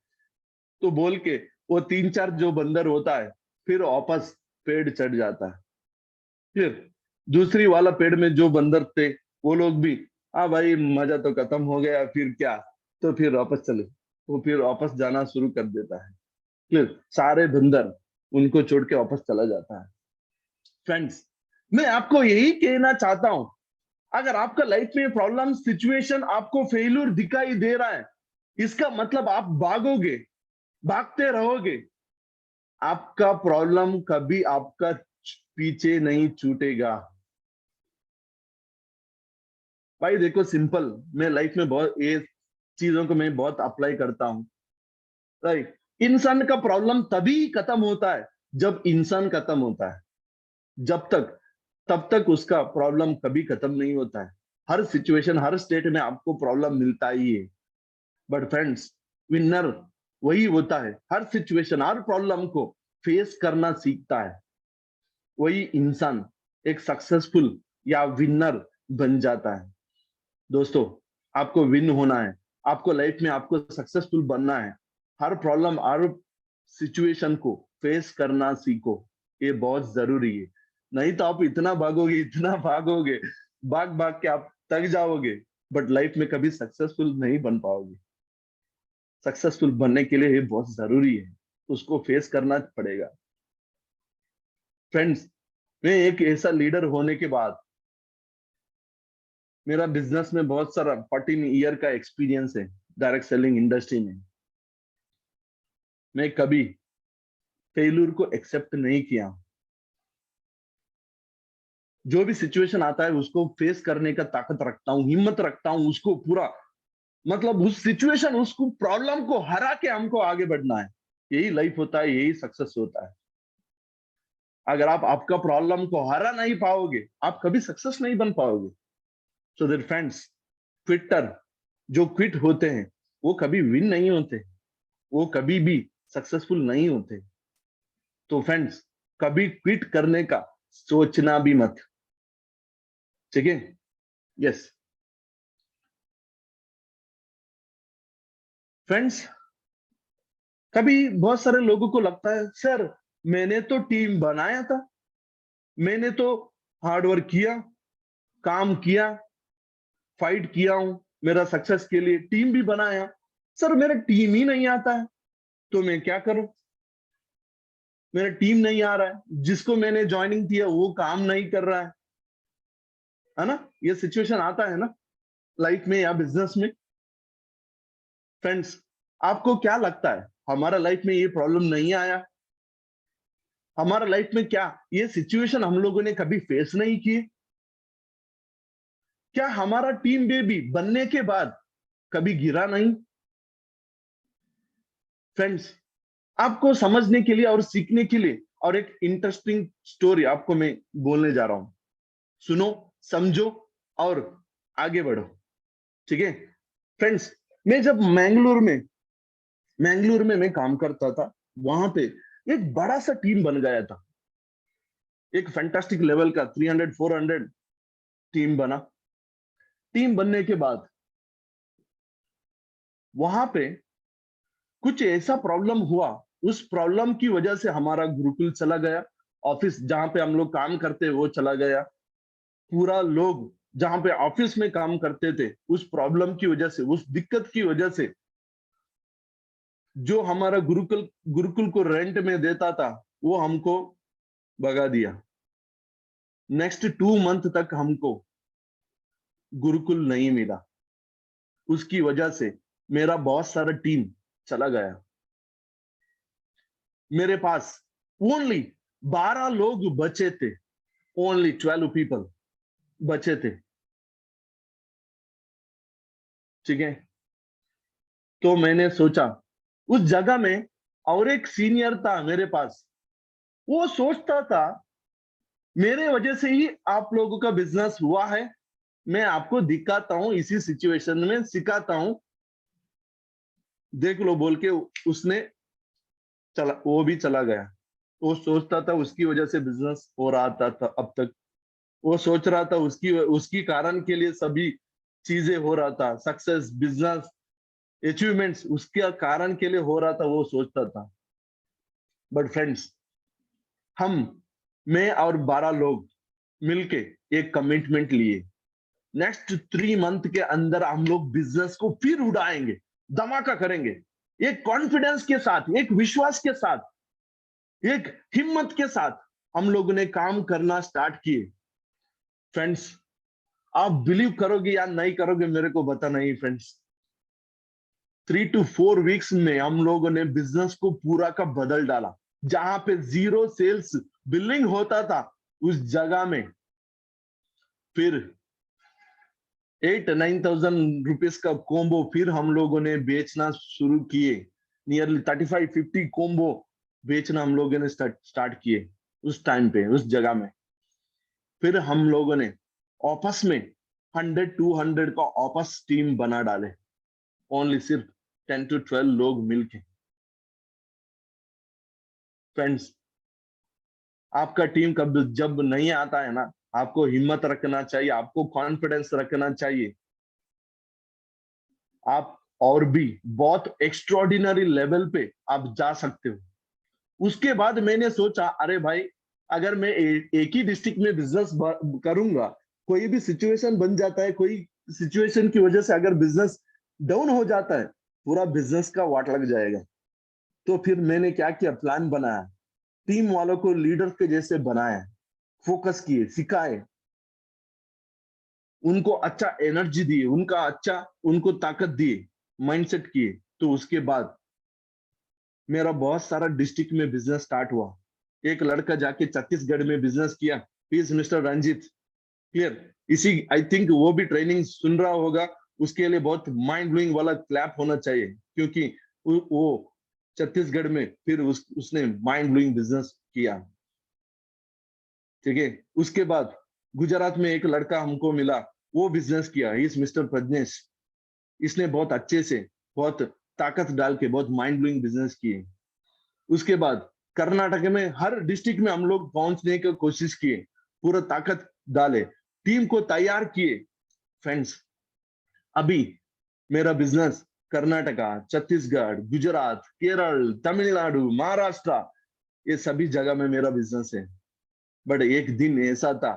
तो बोल के वो तीन चार जो बंदर होता है फिर वापस पेड़ चढ़ जाता है। फिर दूसरी वाला पेड़ में जो बंदर थे वो लोग भी, हाँ भाई मजा तो खत्म हो गया, फिर क्या, तो फिर वापस चले। वो फिर वापस जाना शुरू कर देता है। फिर सारे बंदर उनको छोड़ के वापस चला जाता है। फ्रेंड्स, मैं आपको यही कहना चाहता हूं, अगर आपका लाइफ में प्रॉब्लम सिचुएशन आपको फेल्यूर दिखाई दे रहा है, इसका मतलब आप भागोगे, भागते रहोगे, आपका प्रॉब्लम कभी आपका पीछे नहीं छूटेगा। भाई देखो सिंपल, मैं लाइफ में बहुत ये चीजों को मैं बहुत अप्लाई करता हूँ। राइट, इंसान का प्रॉब्लम तभी खत्म होता है जब इंसान खत्म होता है। जब तक तब तक उसका प्रॉब्लम कभी खत्म नहीं होता है। हर सिचुएशन हर स्टेट में आपको प्रॉब्लम मिलता ही है। बट फ्रेंड्स, विनर वही होता है हर सिचुएशन हर प्रॉब्लम को फेस करना सीखता है। वही इंसान एक सक्सेसफुल या विनर बन जाता है। दोस्तों, आपको विन होना है, आपको लाइफ में आपको सक्सेसफुल बनना है, हर प्रॉब्लम हर सिचुएशन को फेस करना सीखो। ये बहुत जरूरी है। नहीं तो आप इतना भागोगे, भाग भाग के आप थक जाओगे, बट लाइफ में कभी सक्सेसफुल नहीं बन पाओगे। सक्सेसफुल बनने के लिए ये बहुत जरूरी है, उसको फेस करना पड़ेगा। फ्रेंड्स, मैं एक ऐसा लीडर होने के बाद, मेरा बिजनेस में बहुत सारा 14 ईयर का एक्सपीरियंस है डायरेक्ट सेलिंग इंडस्ट्री में। मैं कभी फेल्यूर को एक्सेप्ट नहीं किया। जो भी सिचुएशन आता है उसको फेस करने का ताकत रखता हूँ, हिम्मत रखता हूँ, उसको पूरा मतलब उस सिचुएशन उसको प्रॉब्लम को हरा के हमको आगे बढ़ना है। यही लाइफ होता है, यही सक्सेस होता है। अगर आप आपका प्रॉब्लम को हरा नहीं पाओगे, आप कभी सक्सेस नहीं बन पाओगे। सो देयर फ्रेंड्स, क्विटर जो क्विट होते हैं वो कभी विन नहीं होते, वो कभी भी सक्सेसफुल नहीं होते। तो फ्रेंड्स, कभी क्विट करने का सोचना भी मत, ठीक है। यस फ्रेंड्स, कभी बहुत सारे लोगों को लगता है, सर मैंने तो टीम बनाया था, मैंने तो हार्डवर्क किया, काम किया, फाइट किया हूं मेरा सक्सेस के लिए, टीम भी बनाया, सर मेरा टीम ही नहीं आता है, तो मैं क्या करूं। मेरा टीम नहीं आ रहा है, जिसको मैंने ज्वाइनिंग किया वो काम नहीं कर रहा है ना। ये सिचुएशन आता है ना लाइफ में या बिजनेस में। फ्रेंड्स, आपको क्या लगता है, हमारा लाइफ में ये प्रॉब्लम नहीं आया? हमारा लाइफ में क्या ये सिचुएशन हम लोगों ने कभी फेस नहीं की? क्या हमारा टीम बेबी बनने के बाद कभी गिरा नहीं? फ्रेंड्स, आपको समझने के लिए और सीखने के लिए और एक इंटरेस्टिंग स्टोरी आपको मैं बोलने जा रहा हूं। सुनो, समझो और आगे बढ़ो, ठीक है। फ्रेंड्स, मैं जब मैंगलोर में मैं काम करता था, वहां पे एक बड़ा सा टीम बन गया था। एक फैंटास्टिक लेवल का 300 400 टीम बना। टीम बनने के बाद वहां पे कुछ ऐसा प्रॉब्लम हुआ, उस प्रॉब्लम की वजह से हमारा गुरुकुल चला गया, ऑफिस जहां पे हम लोग काम करते वो चला गया, पूरा लोग जहां पे ऑफिस में काम करते थे उस प्रॉब्लम की वजह से, उस दिक्कत की वजह से, जो हमारा गुरुकुल गुरुकुल को रेंट में देता था वो हमको भगा दिया। नेक्स्ट 2 मंथ तक हमको गुरुकुल नहीं मिला। उसकी वजह से मेरा बहुत सारा टीम चला गया। मेरे पास ओनली 12 लोग बचे थे, ओनली 12 पीपल बचे थे, ठीक है। तो मैंने सोचा, उस जगह में और एक सीनियर था मेरे पास, वो सोचता था मेरे वजह से ही आप लोगों का बिजनेस हुआ है, मैं आपको दिखाता हूं, इसी सिचुएशन में सिखाता हूं, देख लो बोल के उसने चला, वो भी चला गया। वो सोचता था उसकी वजह से बिजनेस हो रहा था अब तक। वो सोच रहा था उसकी उसकी कारण के लिए सभी चीजें हो रहा था, सक्सेस, बिजनेस, अचीवमेंट्स उसके कारण के लिए हो रहा था, वो सोचता था। बट फ्रेंड्स, हम, मैं और 12 लोग मिलके एक कमिटमेंट लिए, नेक्स्ट 3 मंथ के अंदर हम लोग बिजनेस को फिर उड़ाएंगे, धमाका करेंगे। एक कॉन्फिडेंस के साथ, एक विश्वास के साथ, एक हिम्मत के साथ हम लोगों ने काम करना स्टार्ट किए। फ्रेंड्स, आप बिलीव करोगे या नहीं करोगे मेरे को पता नहीं फ्रेंड्स, 3 to 4 वीक्स में हम लोगों ने बिजनेस को पूरा का बदल डाला। जहां पे 0 सेल्स बिलिंग होता था, उस जगह में फिर 8-9 thousand रुपीज का कॉम्बो फिर हम लोगों ने बेचना शुरू किए। नियरली 35-50 कॉम्बो बेचना हम लोगों ने स्टार्ट किए उस टाइम पे, उस जगह में। फिर हम लोगों ने आपस में 100-200 का आपस टीम बना डाले, ओनली सिर्फ 10 to 12 लोग मिलके। फ्रेंड्स, आपका टीम कब जब नहीं आता है ना, आपको हिम्मत रखना चाहिए, आपको कॉन्फिडेंस रखना चाहिए। आप और भी बहुत एक्स्ट्रॉर्डिनरी लेवल पे आप जा सकते हो। उसके बाद मैंने सोचा, अरे भाई, अगर मैं एक ही डिस्ट्रिक्ट में बिजनेस करूंगा, कोई भी सिचुएशन बन जाता है, कोई सिचुएशन की वजह से अगर बिजनेस डाउन हो जाता है, पूरा बिजनेस का वाट लग जाएगा। तो फिर मैंने क्या किया, प्लान बनाया, टीम वालों को लीडर के जैसे बनाया, फोकस किए, सिखाए, उनको अच्छा एनर्जी दिए, उनका अच्छा, उनको ताकत दिए, माइंडसेट किए। तो उसके बाद मेरा बहुत सारा डिस्ट्रिक्ट में बिजनेस स्टार्ट हुआ। एक लड़का जाके छत्तीसगढ़ में बिजनेस किया, मिस्टर रंजीत, क्लियर। इसी, आई थिंक वो भी ट्रेनिंग सुन रहा होगा, उसके लिए बहुत माइंड ब्लोइंग वाला क्लैप होना चाहिए, क्योंकि वो छत्तीसगढ़ में फिर उसने माइंड ब्लोइंग बिजनेस किया। ठीक है। उसके बाद गुजरात में एक लड़का हमको मिला, वो बिजनेस किया, इस मिस्टर प्रज्ञेश। इसने बहुत अच्छे से, बहुत ताकत डाल के बहुत माइंड ब्लोइंग बिजनेस किए। उसके बाद कर्नाटक में हर डिस्ट्रिक्ट में हम लोग पहुंचने की कोशिश किए, पूरा ताकत डाले, टीम को तैयार किए। फ्रेंड्स, अभी मेरा बिजनेस कर्नाटका, छत्तीसगढ़, गुजरात, केरल, तमिलनाडु, महाराष्ट्र, ये सभी जगह में मेरा बिजनेस है। बट एक दिन ऐसा था,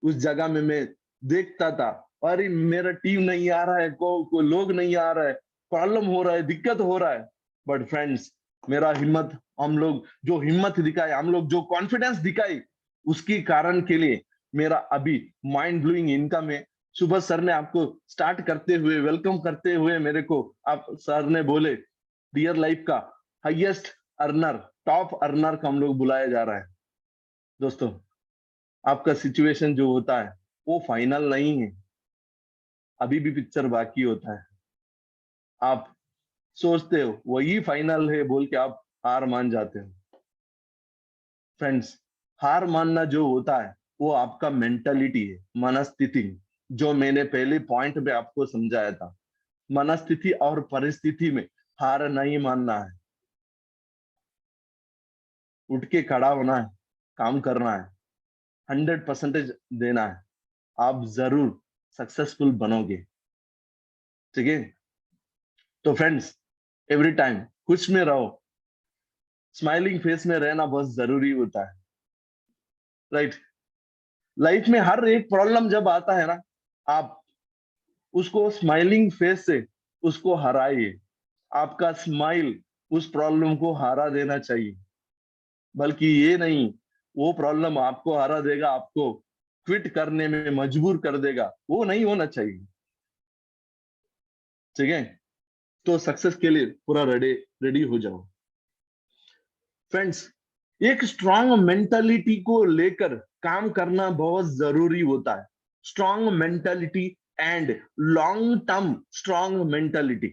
उस जगह में मैं देखता था, अरे मेरा टीम नहीं आ रहा है, को लोग नहीं आ रहा है, प्रॉब्लम हो रहा है, दिक्कत हो रहा है। बट फ्रेंड्स, मेरा हिम्मत, हम लोग जो हिम्मत दिखाए, हम लोग जो कॉन्फिडेंस दिखाई, उसके कारण के लिए मेरा अभी माइंड ब्लोइंग इनकम है। सुबह सर ने आपको स्टार्ट करते हुए, वेलकम करते हुए मेरे को, आप सर ने बोले डियर लाइफ का हाईएस्ट अर्नर, टॉप अर्नर का हम लोग बुलाया जा रहा है। दोस्तों, आपका सिचुएशन जो होता है वो फाइनल नहीं है, अभी भी पिक्चर बाकी होता है। आप सोचते हो वही फाइनल है बोल के आप हार मान जाते हो। फ्रेंड्स, हार मानना जो होता है वो आपका मेंटालिटी है, मनस्थिति, जो मैंने पहले पॉइंट पे आपको समझाया था। मनस्थिति और परिस्थिति में हार नहीं मानना है, उठ के खड़ा होना है, काम करना है, 100% देना है, आप जरूर सक्सेसफुल बनोगे। ठीक है। तो फ्रेंड्स, एवरी टाइम कुछ में रहो, स्माइलिंग फेस में रहना बहुत जरूरी होता है, राइट। लाइफ में हर एक प्रॉब्लम जब आता है ना, आप उसको स्माइलिंग फेस से उसको हराइए। आपका स्माइल उस प्रॉब्लम को हरा देना चाहिए, बल्कि ये नहीं वो प्रॉब्लम आपको हरा देगा, आपको क्विट करने में मजबूर कर देगा, वो नहीं होना चाहिए। ठीक है। तो सक्सेस के लिए पूरा रेडी रेडी हो जाओ। फ्रेंड्स, एक स्ट्रांग मेंटालिटी को लेकर काम करना बहुत जरूरी होता है। Strong mentality and long term strong mentality.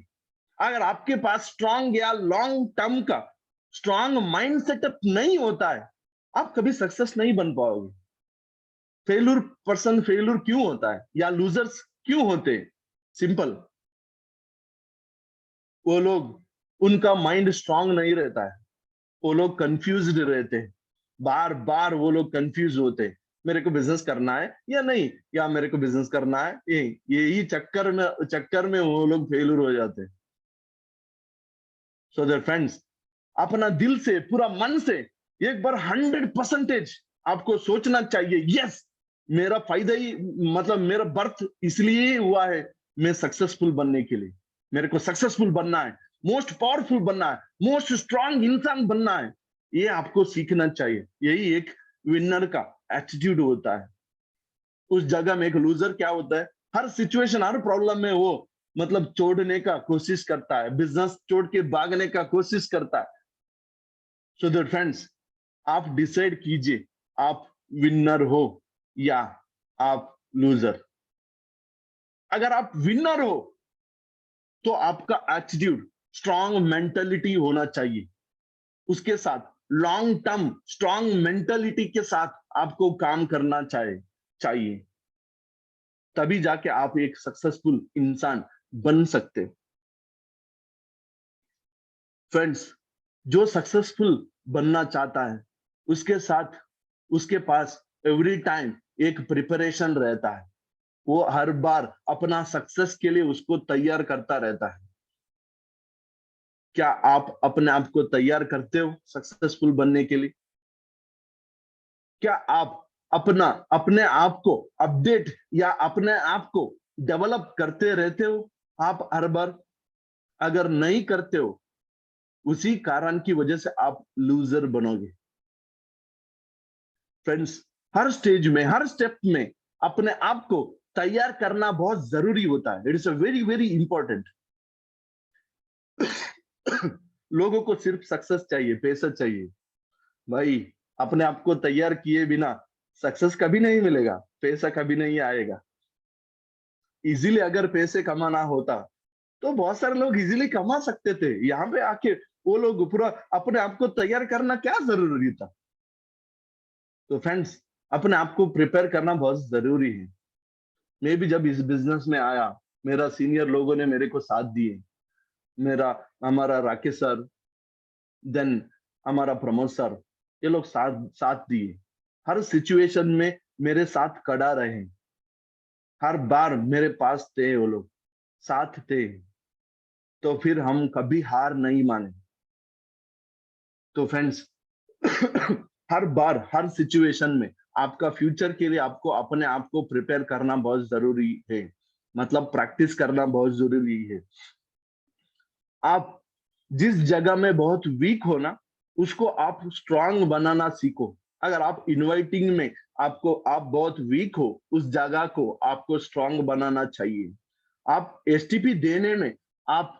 अगर आपके पास स्ट्रांग या लॉन्ग टर्म का स्ट्रांग माइंड सेटअप नहीं होता है, आप कभी सक्सेस नहीं बन पाओगे। फेल्यूर क्यों होता है या लूजर्स क्यों होते हैं? सिंपल, वो लोग, उनका माइंड स्ट्रांग नहीं रहता है, वो लोग कंफ्यूज्ड रहते हैं, बार बार वो लोग कंफ्यूज होते हैं, मेरे को बिजनेस करना है या नहीं, या मेरे को बिजनेस करना है, यही चक्कर में वो लोग फेल्यूर हो जाते हैं। सो देयर फ्रेंड्स, अपना दिल से, पूरा मन से एक बार 100% आपको सोचना चाहिए, यस, मेरा फायदा ही, मतलब मेरा बर्थ इसलिए ही हुआ है, मैं सक्सेसफुल बनने के लिए, मेरे को सक्सेसफुल बनना है, मोस्ट पावरफुल बनना है, मोस्ट स्ट्रांग इंसान बनना है। ये आपको सीखना चाहिए। यही एक विनर का एटीट्यूड होता है। उस जगह में एक लूजर क्या होता है, हर सिचुएशन, हर प्रॉब्लम में वो मतलब छोड़ने का कोशिश करता है, बिजनेस छोड़ के भागने का कोशिश करता है। सो दैट फ्रेंड्स, आप डिसाइड कीजिए, आप विनर हो या आप लूजर। अगर आप विनर हो तो आपका एटीट्यूड, स्ट्रांग मेंटेलिटी होना चाहिए, उसके साथ लॉन्ग टर्म स्ट्रांग मेंटेलिटी के साथ आपको काम करना चाहिए, तभी जाके आप एक सक्सेसफुल इंसान बन सकते। फ्रेंड्स, जो सक्सेसफुल बनना चाहता है, उसके साथ उसके पास एवरी टाइम एक प्रिपरेशन रहता है, वो हर बार अपना सक्सेस के लिए उसको तैयार करता रहता है। क्या आप अपने आप को तैयार करते हो सक्सेसफुल बनने के लिए? क्या आप अपने आप को अपडेट या अपने आप को डेवलप करते रहते हो आप हर बार? अगर नहीं करते हो, उसी कारण की वजह से आप लूजर बनोगे। फ्रेंड्स, हर स्टेज में, हर स्टेप में अपने आप को तैयार करना बहुत जरूरी होता है। It is a very very important. लोगों को सिर्फ सक्सेस चाहिए, पैसा चाहिए। भाई, अपने आप को तैयार किए बिना सक्सेस कभी नहीं मिलेगा, पैसा कभी नहीं आएगा। इजीली अगर पैसे कमाना होता तो बहुत सारे लोग इजीली कमा सकते थे। यहाँ पे आके वो लोग पूरा अपने आप को तैयार करना क्या जरूरी था? तो फ्रेंड्स, अपने आप को प्रिपेयर करना बहुत जरूरी है। मैं भी जब इस बिजनेस में आया, मेरा सीनियर लोगों ने मेरे को साथ दिए, मेरा हमारा राकेश सर, देन हमारा प्रमोद सर, ये लोग साथ साथ दिए, हर सिचुएशन में मेरे साथ खड़ा रहे, हर बार मेरे पास थे, वो लोग साथ थे। तो फिर हम कभी हार नहीं माने। तो फ्रेंड्स, हर बार, हर सिचुएशन में आपका फ्यूचर के लिए आपको अपने आप को प्रिपेयर करना बहुत जरूरी है, मतलब प्रैक्टिस करना बहुत जरूरी है। आप जिस जगह में बहुत वीक हो ना, उसको आप स्ट्रांग बनाना सीखो। अगर आप इनवाइटिंग में आप बहुत वीक हो, उस जगह को आपको स्ट्रांग बनाना चाहिए। आप आप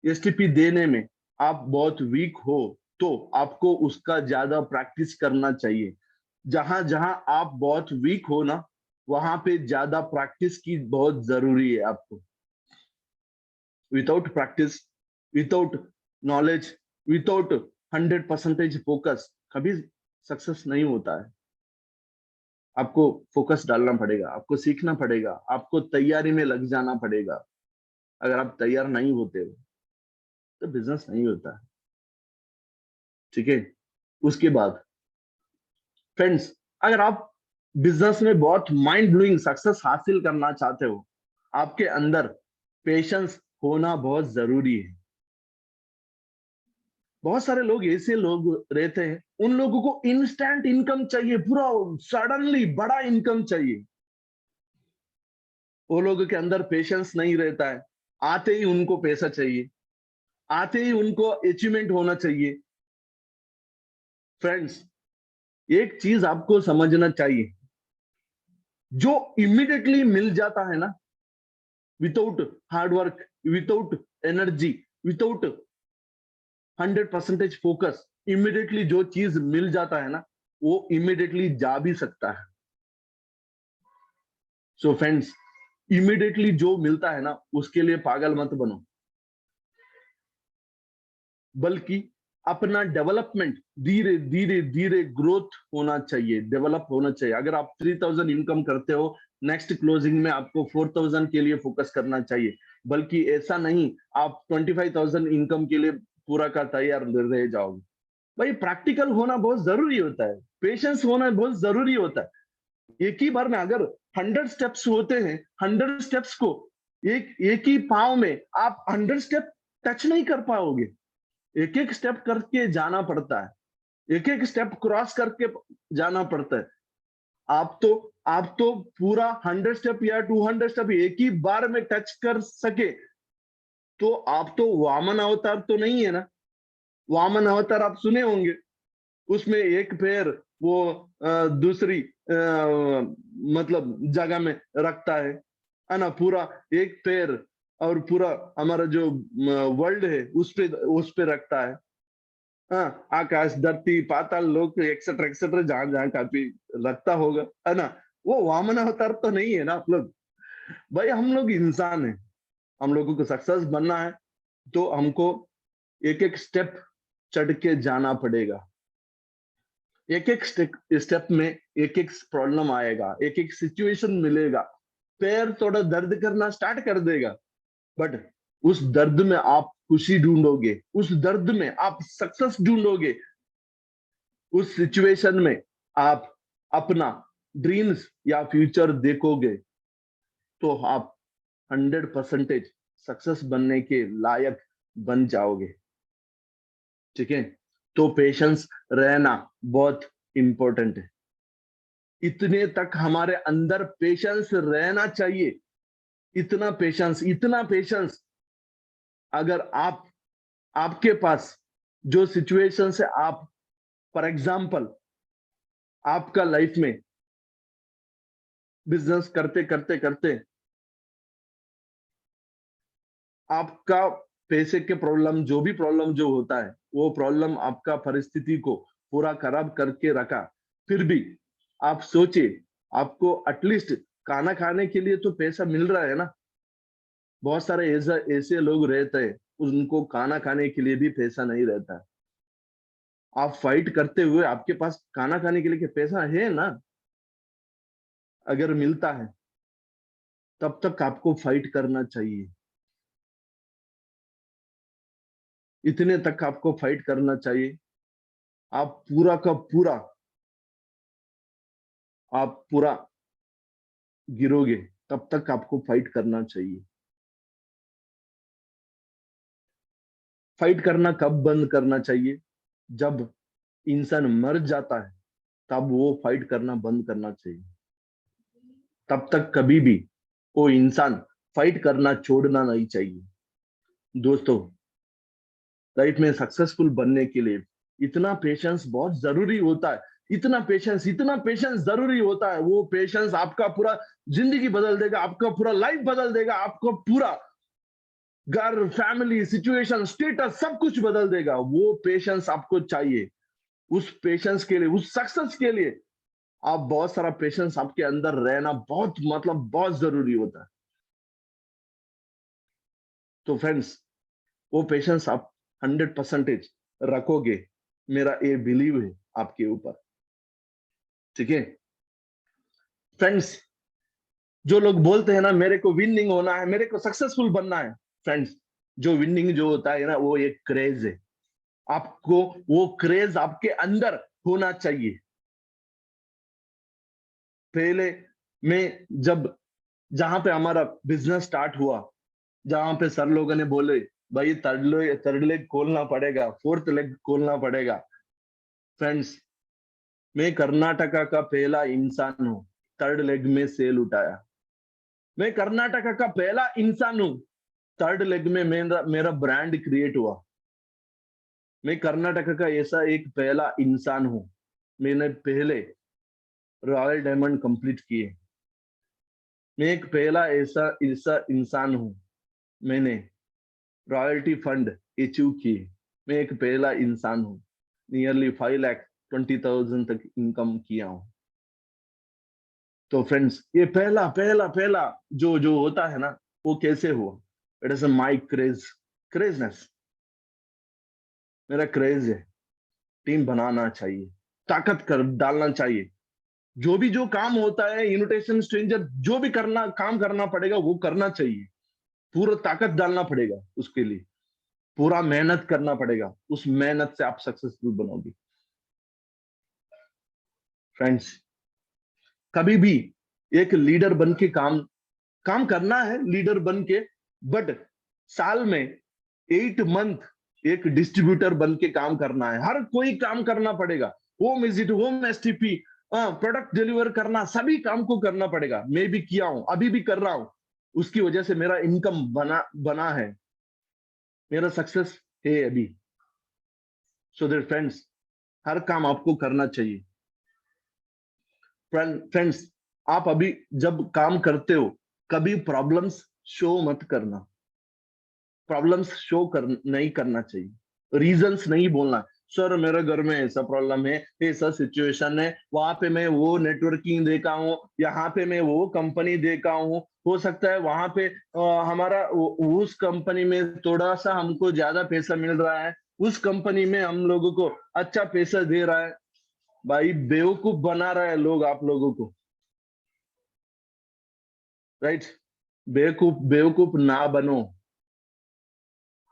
एसटीपी देने में आप बहुत वीक हो, तो आपको उसका ज्यादा प्रैक्टिस करना चाहिए। जहां जहां आप बहुत वीक हो ना, वहां पे ज्यादा प्रैक्टिस की बहुत जरूरी है आपको। Without practice, without knowledge, without 100% focus, कभी सक्सेस नहीं होता है। आपको फोकस डालना पड़ेगा, आपको सीखना पड़ेगा, आपको तैयारी में लग जाना पड़ेगा। अगर आप तैयार नहीं होते हो तो बिजनेस नहीं होता है। ठीक है? उसके बाद फ्रेंड्स, अगर आप बिजनेस में बहुत माइंड ब्लोइंग सक्सेस हासिल करना चाहते हो, आपके अंदर पेशेंस होना बहुत जरूरी है। बहुत सारे लोग ऐसे लोग रहते हैं, उन लोगों को इंस्टेंट इनकम चाहिए, पूरा सडनली बड़ा इनकम चाहिए। वो लोगों के अंदर पेशेंस नहीं रहता है। आते ही उनको पैसा चाहिए, आते ही उनको अचीवमेंट होना चाहिए। फ्रेंड्स, एक चीज आपको समझना चाहिए, जो इमीडिएटली मिल जाता है ना, without hard work, without energy, without 100% focus, immediately जो चीज मिल जाता है ना, वो इमीडिएटली जा भी सकता है। सो फ्रेंड्स, इमीडिएटली जो मिलता है ना, उसके लिए पागल मत बनो, बल्कि अपना डेवलपमेंट धीरे धीरे धीरे ग्रोथ होना चाहिए, डेवलप होना चाहिए। अगर आप 3000 इनकम करते हो, नेक्स्ट क्लोजिंग में आपको 4000 के लिए फोकस करना चाहिए, बल्कि ऐसा नहीं आप 25,000 इनकम के लिए पूरा का तैयार रह जाओगे। भाई प्रैक्टिकल होना बहुत जरूरी होता है, पेशेंस होना बहुत जरूरी होता है। एक ही बार में अगर 100 स्टेप्स होते हैं, 100 स्टेप्स को एक ही पाँव में आप 100 स्टेप टच नहीं कर पाओगे। एक एक स्टेप करके जाना पड़ता है, एक एक स्टेप क्रॉस करके जाना पड़ता है। आप तो पूरा 100 स्टेप या 200 स्टेप एक ही बार में टच कर सके तो आप तो वामन अवतार तो नहीं है ना। वामन अवतार आप सुने होंगे, उसमें एक पैर वो दूसरी मतलब जगह में रखता है ना, पूरा एक पैर और पूरा हमारा जो वर्ल्ड है उस पे रखता है। हाँ, आकाश, धरती, पाताल लोक एक्सेट्रा एक्सेट्रा जहां जहां काफी रखता होगा, है ना। वो वामन अवतार तो नहीं है ना आप लोग। भाई हम लोग इंसान हैं, हम लोगों को सक्सेस बनना है तो हमको एक एक स्टेप चढ़ के जाना पड़ेगा। एक एक स्टेप में एक एक प्रॉब्लम आएगा, एक एक सिचुएशन मिलेगा, पैर थोड़ा दर्द करना स्टार्ट कर देगा, बट उस दर्द में आप खुशी ढूंढोगे, उस दर्द में आप सक्सेस ढूंढोगे, उस सिचुएशन में आप अपना ड्रीम्स या फ्यूचर देखोगे तो आप 100% सक्सेस बनने के लायक बन जाओगे। ठीक है, तो पेशेंस रहना बहुत इंपॉर्टेंट है। इतने तक हमारे अंदर पेशेंस रहना चाहिए, इतना पेशेंस अगर आपके पास जो सिचुएशन है, आप फॉर एग्जाम्पल आपका लाइफ में बिजनेस करते करते करते आपका पैसे के प्रॉब्लम, जो भी प्रॉब्लम जो होता है, वो प्रॉब्लम आपका परिस्थिति को पूरा खराब करके रखा, फिर भी आप सोचिए आपको एटलीस्ट खाना खाने के लिए तो पैसा मिल रहा है ना। बहुत सारे ऐसे लोग रहते हैं उनको खाना खाने के लिए भी पैसा नहीं रहता है। आप फाइट करते हुए आपके पास खाना खाने के लिए पैसा है ना, अगर मिलता है तब तक आपको फाइट करना चाहिए, इतने तक आपको फाइट करना चाहिए। आप पूरा का पूरा आप पूरा गिरोगे तब तक आपको फाइट करना चाहिए। फाइट करना कब बंद करना चाहिए? जब इंसान मर जाता है तब वो फाइट करना बंद करना चाहिए। तब तक कभी भी वो इंसान फाइट करना छोड़ना नहीं चाहिए। दोस्तों, लाइफ में सक्सेसफुल बनने के लिए इतना पेशेंस बहुत जरूरी होता है, इतना पेशेंस जरूरी होता है। वो पेशेंस आपका पूरा जिंदगी बदल देगा, आपका पूरा लाइफ बदल देगा, आपको पूरा घर, फैमिली, सिचुएशन, स्टेटस सब कुछ बदल देगा। वो पेशेंस आपको चाहिए। उस पेशेंस के लिए, उस सक्सेस के लिए आप बहुत सारा पेशेंस आपके अंदर रहना बहुत मतलब बहुत जरूरी होता है। तो फ्रेंड्स, वो पेशेंस आप 100% रखोगे, मेरा ये बिलीव है आपके ऊपर। ठीक है फ्रेंड्स, जो लोग बोलते हैं ना मेरे को विनिंग होना है, मेरे को सक्सेसफुल बनना है, फ्रेंड्स जो विनिंग जो होता है ना वो एक क्रेज है। आपको वो क्रेज आपके अंदर होना चाहिए। पहले में जब जहां पे हमारा बिजनेस स्टार्ट हुआ, जहां पे सर लोगों ने बोले भाई थर्ड लेग खोलना पड़ेगा, फोर्थ लेग खोलना पड़ेगा, फ्रेंड्स मैं कर्नाटका का पहला इंसान हूँ थर्ड लेग में सेल उठाया। मैं कर्नाटका का पहला इंसान हूँ, थर्ड लेग में मेरा मेरा ब्रांड क्रिएट हुआ। मैं कर्नाटका का ऐसा एक पहला इंसान हूँ, मैंने पहले रॉयल डायमंड कंप्लीट किए। मैं एक पहला ऐसा ऐसा इंसान हूँ, मैंने रॉयल्टी फंड अचीव किए। मैं एक पहला इंसान हूँ, नियरली 5,20,000 तक इनकम किया हूँ। तो फ्रेंड्स ये पहला पहला पहला जो जो होता है ना वो कैसे हुआ? It is my craziness. मेरा क्रेज है, टीम बनाना चाहिए, ताकत कर डालना चाहिए। जो काम होता है, इन्विटेशन स्ट्रेंजर, जो भी करना काम करना पड़ेगा वो करना चाहिए। पूरा ताकत डालना पड़ेगा उसके लिए, पूरा मेहनत करना पड़ेगा। उस मेहनत से आप सक्सेसफुल बनोगे। फ्रेंड्स, कभी भी एक लीडर बन के काम काम करना है, लीडर बन के, बट साल में 8 मंथ एक डिस्ट्रीब्यूटर बन के काम करना है। हर कोई काम करना पड़ेगा, home visit, home STP, product deliver करना, सभी काम को करना पड़ेगा। मैं भी किया हूं, अभी भी कर रहा हूं। उसकी वजह से मेरा इनकम बना बना है, मेरा सक्सेस है अभी। सो दैट फ्रेंड्स, हर काम आपको करना चाहिए। फ्रेंड्स, आप अभी जब काम करते हो, कभी प्रॉब्लम्स शो मत करना। प्रॉब्लम्स शो नहीं करना चाहिए। रीजंस नहीं बोलना, सर मेरे घर में ऐसा प्रॉब्लम है, ऐसा सिचुएशन है, वहां पे मैं वो नेटवर्किंग देखा हूँ, यहाँ पे मैं वो कंपनी देखा हूँ, हो सकता है वहां पे हमारा उस कंपनी में थोड़ा सा हमको ज्यादा पैसा मिल रहा है, उस कंपनी में हम लोगों को अच्छा पैसा दे रहा है। भाई बेवकूफ बना रहा है लोग आप लोगों को, राइट? बेवकूफ बेवकूफ ना बनो।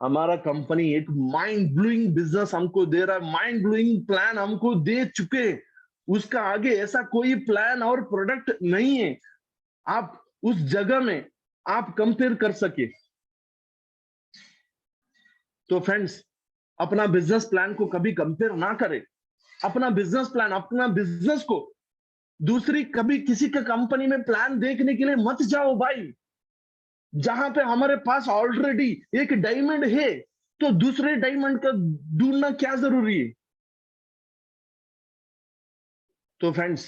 हमारा कंपनी एक माइंड ब्लोइंग बिजनेस हमको दे रहा है, माइंड ब्लोइंग प्लान हमको दे चुके। उसका आगे ऐसा कोई प्लान और प्रोडक्ट नहीं है आप उस जगह में आप कंपेयर कर सके। तो फ्रेंड्स, अपना बिजनेस प्लान को कभी कंपेयर ना करें। अपना बिजनेस प्लान, अपना बिजनेस को दूसरी कभी किसी के कंपनी में प्लान देखने के लिए मत जाओ भाई। जहां पे हमारे पास ऑलरेडी एक डायमंड है, तो दूसरे डायमंड का ढूंढना क्या जरूरी है? तो फ्रेंड्स,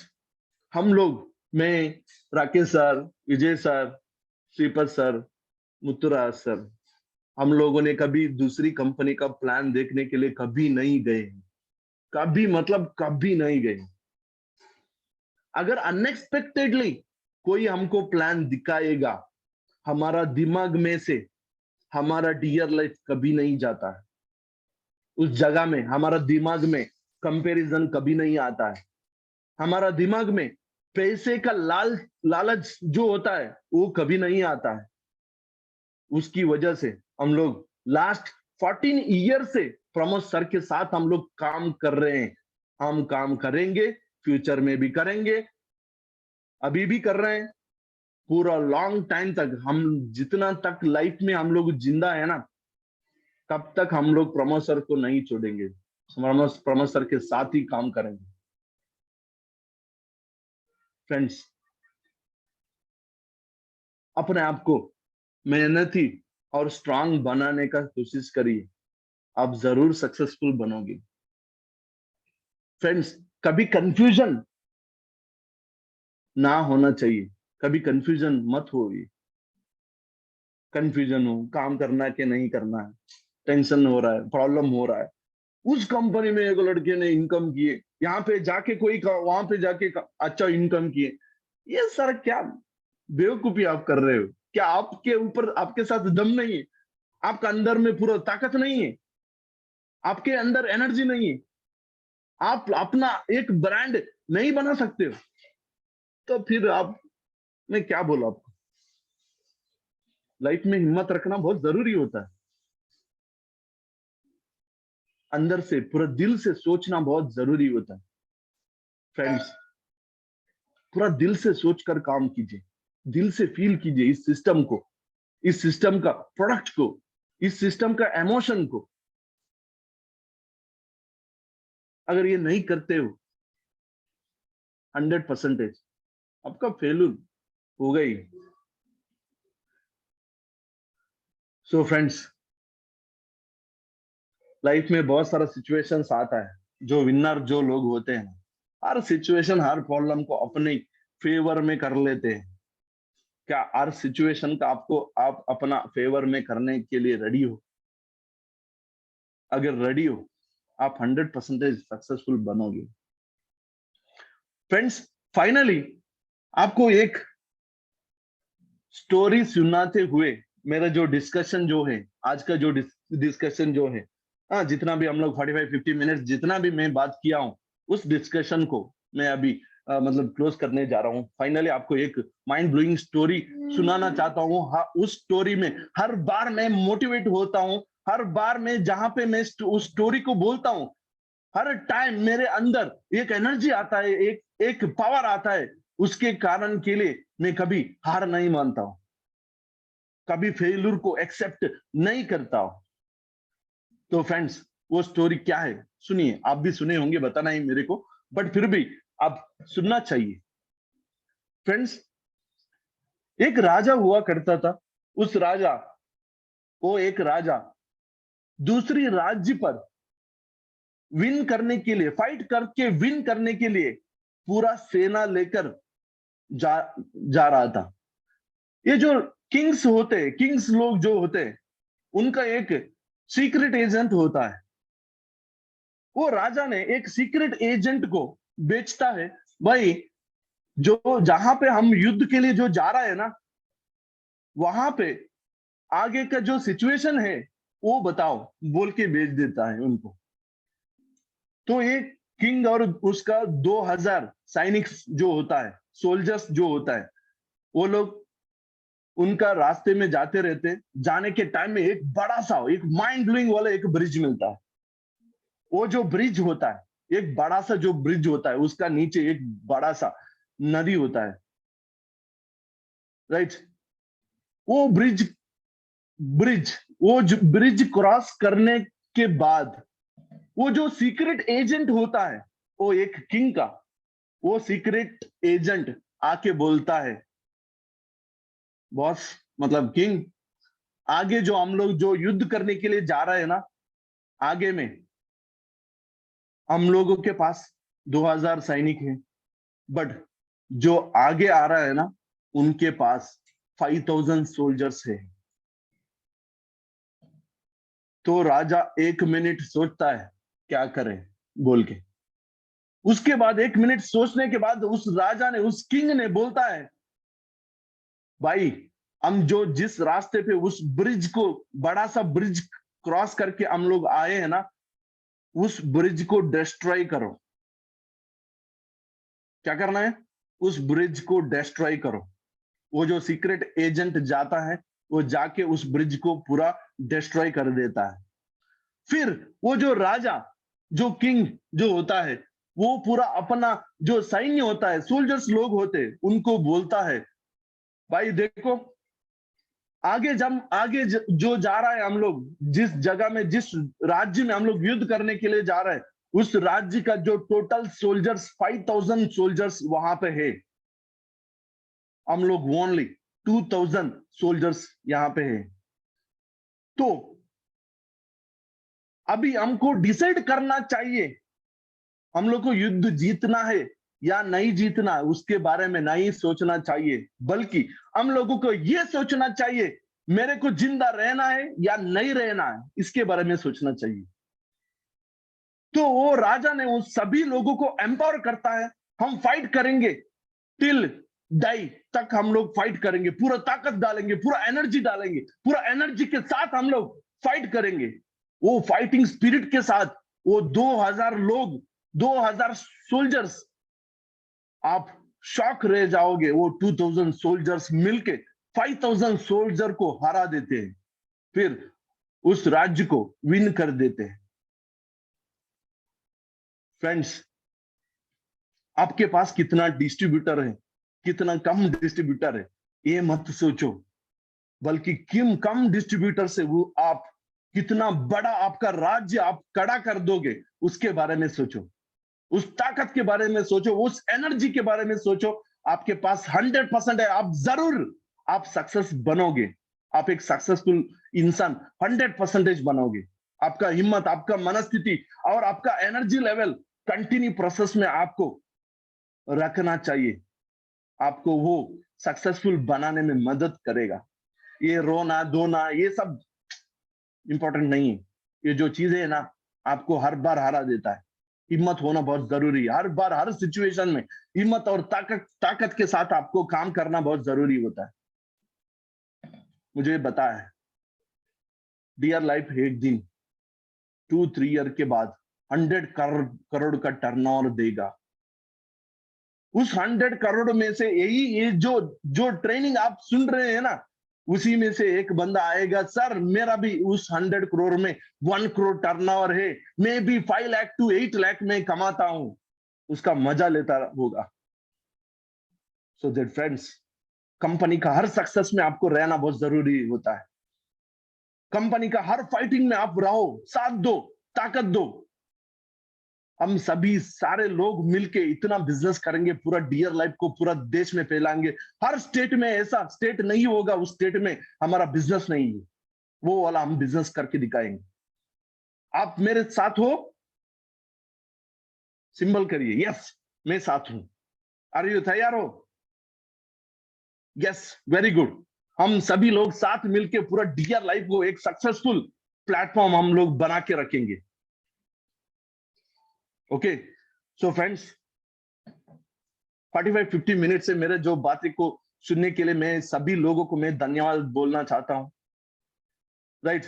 हम लोग, मैं, राकेश सर, विजय सर, श्रीपद सर, मुत्तुराज सर, हम लोगों ने कभी दूसरी कंपनी का प्लान देखने के लिए कभी नहीं गए। कभी मतलब कभी नहीं गए। अगर अनएक्सपेक्टेडली कोई हमको प्लान दिखाएगा, हमारा दिमाग में से हमारा डियर लाइफ कभी नहीं जाता है। उस जगह में हमारा दिमाग में कंपैरिजन कभी नहीं आता है। हमारा दिमाग में पैसे का लालच जो होता है वो कभी नहीं आता है। उसकी वजह से हम लोग लास्ट 14 ईयर से प्रमोद सर के साथ हम लोग काम कर रहे हैं। हम काम करेंगे, फ्यूचर में भी करेंगे, अभी भी कर रहे हैं, पूरा लॉन्ग टाइम तक। हम जितना तक लाइफ में हम लोग जिंदा है ना, तब तक हम लोग प्रमोद सर को नहीं छोड़ेंगे। प्रमोद सर के साथ ही काम करेंगे। फ्रेंड्स, अपने आप को मेहनती और स्ट्रांग बनाने का कोशिश करिए, आप जरूर सक्सेसफुल बनोगे। फ्रेंड्स, कभी कंफ्यूजन ना होना चाहिए, कभी कंफ्यूजन मत होइए। कंफ्यूजन हो, काम करना कि नहीं करना है, टेंशन हो रहा है, प्रॉब्लम हो रहा है, उस कंपनी में एक लड़के ने इनकम किए, यहाँ पे जाके कोई वहां पे जाके अच्छा इनकम किए। ये सर क्या बेवकूफी आप कर रहे हो? क्या आपके ऊपर, आपके साथ दम नहीं है? आपका अंदर में पूरा ताकत नहीं है? आपके अंदर एनर्जी नहीं है? आप अपना एक ब्रांड नहीं बना सकते हो? तो फिर आप, मैं क्या बोलूं आपको? लाइफ में हिम्मत रखना बहुत जरूरी होता है। अंदर से पूरा दिल से सोचना बहुत जरूरी होता है। फ्रेंड्स, पूरा दिल से सोचकर काम कीजिए, दिल से फील कीजिए इस सिस्टम को, इस सिस्टम का प्रोडक्ट को, इस सिस्टम का इमोशन को। अगर ये नहीं करते हो, 100% आपका फेल्यूर हो गई। सो फ्रेंड्स, लाइफ में बहुत सारा सिचुएशंस आता है। जो विनर जो लोग होते हैं, हर सिचुएशन, हर प्रॉब्लम को अपने फेवर में कर लेते हैं। क्या हर सिचुएशन का आपको आप अपना फेवर में करने के लिए रेडी हो? अगर रेडी हो, आप 100% सक्सेसफुल बनोगे। फ्रेंड्स, फाइनली आपको एक स्टोरी सुनाते हुए, मेरा जो डिस्कशन जो है, आज का जो डिस्कशन जो है, हाँ, जितना भी हम लोग 45-50 मिनट जितना भी मैं बात किया हूँ, उस डिस्कशन को मैं अभी मतलब क्लोज करने जा रहा हूँ। फाइनली आपको एक माइंड ब्लोइंग स्टोरी सुनाना चाहता हूँ। हाँ, उस स्टोरी में हर बार मैं मोटिवेट होता हूँ। हर बार मैं जहां पे मैं उस स्टोरी को बोलता हूँ, हर टाइम मेरे अंदर एक एनर्जी आता है, एक एक पावर आता है। उसके कारण के लिए मैं कभी हार नहीं मानता हूँ, कभी फेल्यूर को एक्सेप्ट नहीं करता हूँ। तो फ्रेंड्स, वो स्टोरी क्या है सुनिए। आप भी सुने होंगे, बताना ही मेरे को, बट फिर भी आप सुनना चाहिए। फ्रेंड्स, एक राजा हुआ करता था। उस राजा वो एक राजा दूसरी राज्य पर विन करने के लिए, फाइट करके विन करने के लिए पूरा सेना लेकर जा जा रहा था। ये जो किंग्स होते हैं, किंग्स लोग जो होते हैं, उनका एक सीक्रेट एजेंट होता है। वो राजा ने एक सीक्रेट एजेंट को बेचता है, भाई जो जहां पे हम युद्ध के लिए जो जा रहा है ना, वहां पे आगे का जो सिचुएशन है वो बताओ, बोल के बेच देता है उनको। तो ये किंग और उसका 2000 सैनिक जो होता है, सोल्जर्स जो होता है, वो लोग उनका रास्ते में जाते रहते। जाने के टाइम में एक बड़ा सा, एक माइंड ब्लोइंग वाला एक ब्रिज मिलता है। वो जो ब्रिज होता है, एक बड़ा सा जो ब्रिज होता है, उसका नीचे एक बड़ा सा नदी होता है, राइट। वो ब्रिज ब्रिज वो जो ब्रिज क्रॉस करने के बाद, वो जो सीक्रेट एजेंट होता है, वो एक किंग का, वो सीक्रेट एजेंट आके बोलता है, बॉस मतलब किंग, आगे जो हम लोग जो युद्ध करने के लिए जा रहे हैं ना, आगे में हम लोगों के पास 2000 सैनिक हैं, बट जो आगे आ रहा है ना, उनके पास 5000 सोल्जर्स है। तो राजा 1 मिनट सोचता है क्या करे बोल के। उसके बाद 1 मिनट सोचने के बाद उस राजा ने, उस किंग ने बोलता है, भाई हम जो जिस रास्ते पे उस ब्रिज को, बड़ा सा ब्रिज क्रॉस करके हम लोग आए हैं ना, उस ब्रिज को डिस्ट्रॉय करो। क्या करना है? उस ब्रिज को डिस्ट्रॉय करो। वो जो सीक्रेट एजेंट जाता है, वो जाके उस ब्रिज को पूरा डिस्ट्रॉय कर देता है। फिर वो जो राजा, जो किंग जो होता है, वो पूरा अपना जो सैन्य होता है, सोल्जर्स लोग होते हैं, उनको बोलता है, भाई देखो, जो जा रहा है हम लोग, जिस जगह में, जिस राज्य में हम लोग युद्ध करने के लिए जा रहे हैं, उस राज्य का जो टोटल सोल्जर्स 5000 सोल्जर्स वहां पे है। हम लोग ओनली 2000 सोल्जर्स यहाँ पे है। तो अभी हमको डिसाइड करना चाहिए, हम लोग को युद्ध जीतना है या नहीं जीतना, उसके बारे में नहीं सोचना चाहिए, बल्कि हम लोगों को यह सोचना चाहिए, मेरे को जिंदा रहना है या नहीं रहना है, इसके बारे में सोचना चाहिए। तो वो राजा ने उन सभी लोगों को एम्पावर करता है, हम फाइट करेंगे टिल डाई तक, हम लोग फाइट करेंगे, पूरा ताकत डालेंगे, पूरा एनर्जी डालेंगे, पूरा एनर्जी के साथ हम लोग फाइट करेंगे। वो फाइटिंग स्पिरिट के साथ वो 2000 लोग, 2000 सोल्जर्स, आप शॉक रह जाओगे। वो 2000 सोल्जर्स मिलके 5000 सोल्जर को हरा देते हैं, फिर उस राज्य को विन कर देते हैं। फ्रेंड्स, आपके पास कितना डिस्ट्रीब्यूटर है, कितना कम डिस्ट्रीब्यूटर है, ये मत सोचो, बल्कि किम कम डिस्ट्रीब्यूटर से वो आप कितना बड़ा आपका राज्य आप खड़ा कर दोगे, उसके बारे में सोचो। उस ताकत के बारे में सोचो, उस एनर्जी के बारे में सोचो। आपके पास 100% है, आप जरूर आप सक्सेस बनोगे। आप एक सक्सेसफुल इंसान 100% बनोगे। आपका हिम्मत, आपका मनस्थिति और आपका एनर्जी लेवल कंटिन्यू प्रोसेस में आपको रखना चाहिए, आपको वो सक्सेसफुल बनाने में मदद करेगा। ये रोना धोना ये सब इंपॉर्टेंट नहीं है। ये जो चीजें है ना, आपको हर बार हरा देता है। हिम्मत होना बहुत जरूरी है, हर बार हर सिचुएशन में हिम्मत और ताकत ताकत के साथ आपको काम करना बहुत जरूरी होता है। मुझे पता है डियर लाइफ एक दिन 2-3 ईयर के बाद 100 करोड़ का टर्नओवर देगा। उस 100 करोड़ में से ये जो ट्रेनिंग आप सुन रहे हैं ना, उसी में से एक बंदा आएगा, सर मेरा भी उस 100 करोड़ में 1 करोड़ टर्नओवर है, मैं भी 5 लाख to 8 लाख में कमाता हूं, उसका मजा लेता होगा। सो दैट फ्रेंड्स, कंपनी का हर सक्सेस में आपको रहना बहुत जरूरी होता है। कंपनी का हर फाइटिंग में आप रहो, साथ दो, ताकत दो। हम सभी सारे लोग मिलके इतना बिजनेस करेंगे, पूरा डियर लाइफ को पूरा देश में फैलाएंगे। हर स्टेट में ऐसा स्टेट नहीं होगा उस स्टेट में हमारा बिजनेस नहीं है, वो वाला हम बिजनेस करके दिखाएंगे। आप मेरे साथ हो? सिंबल करिए, यस मैं साथ हूं। आर यू तैयार हो? Yes, very good. हम सभी लोग साथ मिलके पूरा डियर लाइफ को एक सक्सेसफुल प्लेटफॉर्म हम लोग बना के रखेंगे। ओके, सो फ्रेंड्स, 45-50 मिनट से मेरे जो बातें को सुनने के लिए मैं सभी लोगों को मैं धन्यवाद बोलना चाहता हूं। राइट,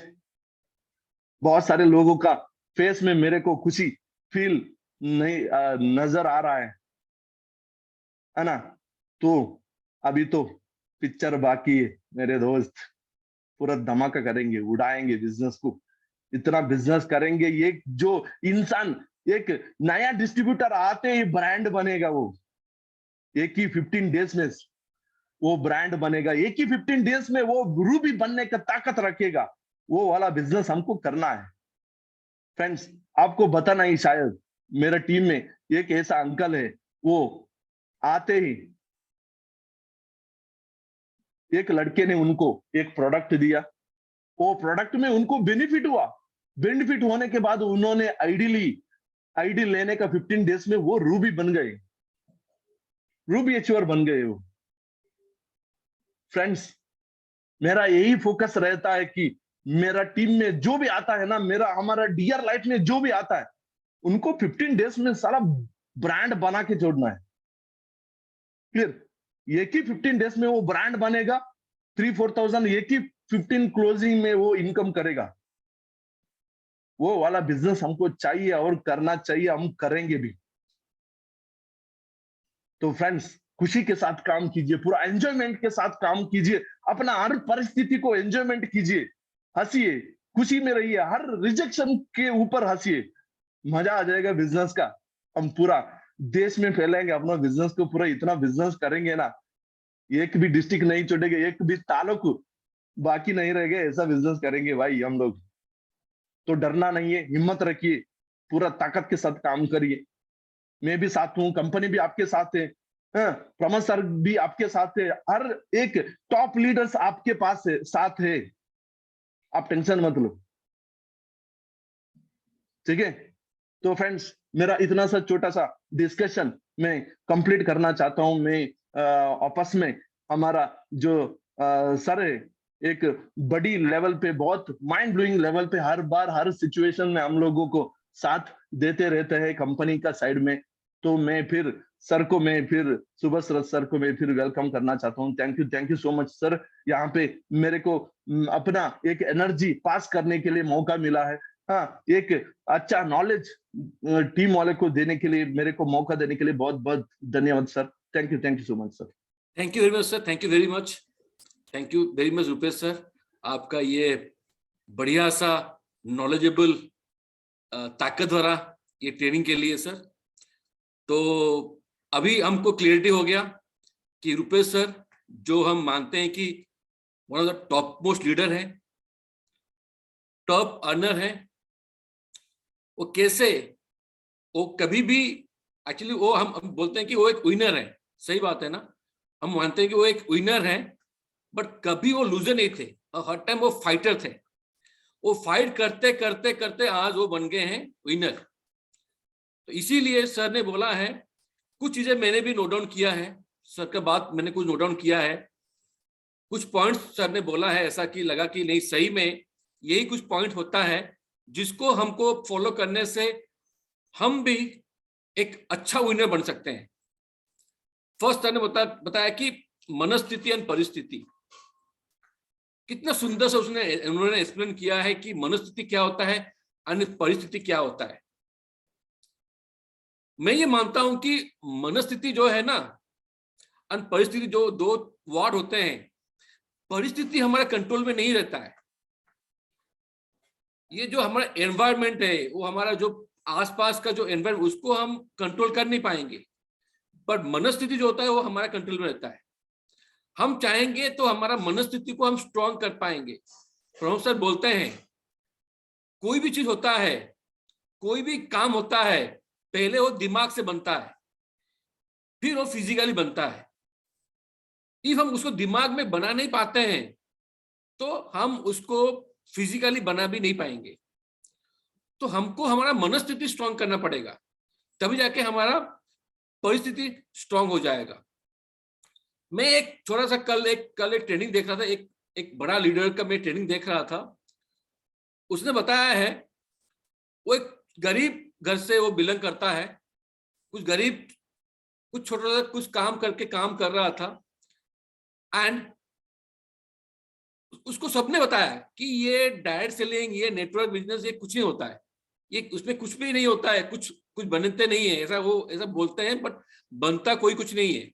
बहुत सारे लोगों का फेस में मेरे को खुशी फील नहीं नजर आ रहा है ना? तो अभी तो पिक्चर बाकी है मेरे दोस्त, पूरा धमाका करेंगे, उड़ाएंगे बिजनेस को, इतना बिजनेस करेंगे। ये जो इंसान एक नया डिस्ट्रीब्यूटर आते ही ब्रांड बनेगा, वो एक ही 15 डेज में वो ब्रांड बनेगा, एक ही 15 डेज में वो रूबी बनने का ताकत रखेगा। वो वाला बिजनेस हमको करना है फ्रेंड्स। आपको बताना ही शायद, मेरा टीम में एक ऐसा अंकल है, वो आते ही एक लड़के ने उनको एक प्रोडक्ट दिया, वो प्रोडक्ट में उनको बेनिफिट हुआ। बेनिफिट होने के बाद उन्होंने आईडी लेने का 15 डेज में वो रूबी बन गए, रूबी अचीवर बन गए वो। फ्रेंड्स, मेरा यही फोकस रहता है कि मेरा टीम में जो भी आता है ना, हमारा डियर लाइफ में जो भी आता है, उनको 15 डेज में सारा ब्रांड बना के जोड़ना है। क्लियर? एक ही 15 डेज में वो ब्रांड बनेगा, 3-4,000 एक ही 15 क्लोजिंग में वो इनकम करेगा। वो वाला बिजनेस हमको चाहिए और करना चाहिए, हम करेंगे भी। तो फ्रेंड्स, खुशी के साथ काम कीजिए, पूरा एंजॉयमेंट के साथ काम कीजिए, अपना हर परिस्थिति को एंजॉयमेंट कीजिए, हंसिए, खुशी में रहिए, हर रिजेक्शन के ऊपर हंसिए, मजा आ जाएगा बिजनेस का। हम पूरा देश में फैलाएंगे अपना बिजनेस को, पूरा इतना बिजनेस करेंगे ना, एक भी डिस्ट्रिक्ट नहीं छोड़ेंगे, एक भी तालुक बाकी नहीं रहेगा, ऐसा बिजनेस करेंगे भाई हम लोग। तो डरना नहीं है, हिम्मत रखिए, पूरा ताकत के साथ काम करिए। मैं भी साथ हूं, कंपनी भी आपके साथ है, प्रमोद सर भी आपके साथ है, हर एक टॉप लीडर्स आपके पास है, साथ है, आप टेंशन मत लो। ठीक है? तो फ्रेंड्स, मेरा इतना सा छोटा सा डिस्कशन मैं कंप्लीट करना चाहता हूं। मैं आपस में हमारा जो सर है, एक बड़ी लेवल पे, बहुत माइंड ब्लोइंग लेवल पे, हर बार हर सिचुएशन में हम लोगों को साथ देते रहते हैं कंपनी का साइड में। तो मैं फिर सर को, मैं फिर सुभाष सर को मैं फिर वेलकम करना चाहता हूँ। Thank you so much sir, यहाँ पे मेरे को अपना एक एनर्जी पास करने के लिए मौका मिला है। हाँ, एक अच्छा नॉलेज टीम वाले को देने के लिए, मेरे को मौका देने के लिए बहुत बहुत धन्यवाद sir. Thank you so much sir. Thank you very much sir, thank you very much, thank you very much Rupesh sir, आपका ये बढ़िया सा नॉलेजेबल ताकत भरा ये ट्रेनिंग के लिए सर। तो अभी हमको क्लियरिटी हो गया कि रुपेश सर, जो हम मानते हैं कि one of the top most leader है, टॉप अर्नर है, वो कैसे, वो कभी भी, एक्चुअली वो हम बोलते हैं कि वो एक विनर है, सही बात है ना, हम मानते हैं कि वो एक विनर है, बट कभी वो लूजर नहीं थे, और हर टाइम वो फाइटर थे। वो फाइट करते करते करते आज वो बन गए हैं विनर। तो इसीलिए सर ने बोला है, कुछ चीजें मैंने भी नोट डाउन किया है, सर का बात मैंने कुछ नोट डाउन किया है, कुछ पॉइंट्स सर ने बोला है, ऐसा कि लगा कि नहीं, सही में यही कुछ पॉइंट होता है जिसको हमको फॉलो करने से हम भी एक अच्छा विनर बन सकते हैं। फर्स्ट सर ने बताया कि मनस्थिति और परिस्थिति, कितना सुंदर से उन्होंने एक्सप्लेन किया है कि मनस्थिति क्या होता है, अन्य परिस्थिति क्या होता है। मैं ये मानता हूं कि मनस्थिति जो है ना, अन्य परिस्थिति, जो दो वर्ड होते हैं, परिस्थिति हमारे कंट्रोल में नहीं रहता है। ये जो हमारा एनवायरनमेंट है, वो हमारा जो आसपास का जो एनवायरनमेंट, उसको हम कंट्रोल कर नहीं पाएंगे, पर मनस्थिति जो होता है वो हमारा कंट्रोल में रहता है। हम चाहेंगे तो हमारा मनस्थिति को हम स्ट्रॉन्ग कर पाएंगे। प्रोफेसर बोलते हैं कोई भी चीज होता है, कोई भी काम होता है, पहले वो दिमाग से बनता है, फिर वो फिजिकली बनता है। इफ हम उसको दिमाग में बना नहीं पाते हैं तो हम उसको फिजिकली बना भी नहीं पाएंगे। तो हमको हमारा मनस्थिति स्ट्रॉन्ग करना पड़ेगा, तभी जाके हमारा परिस्थिति स्ट्रॉन्ग हो जाएगा। मैं एक छोटा सा कल एक ट्रेनिंग देख रहा था, एक बड़ा लीडर का मैं ट्रेनिंग देख रहा था। उसने बताया है वो एक गरीब घर से वो बिलोंग करता है, कुछ गरीब, कुछ छोटा सा कुछ काम करके काम कर रहा था, एंड उसको सबने बताया कि ये डायरेक्ट सेलिंग, ये नेटवर्क बिजनेस, ये कुछ नहीं होता है, ये उसमें कुछ भी नहीं होता है, कुछ बनते नहीं है, ऐसा वो ऐसा बोलते हैं, बट बनता कोई कुछ नहीं है।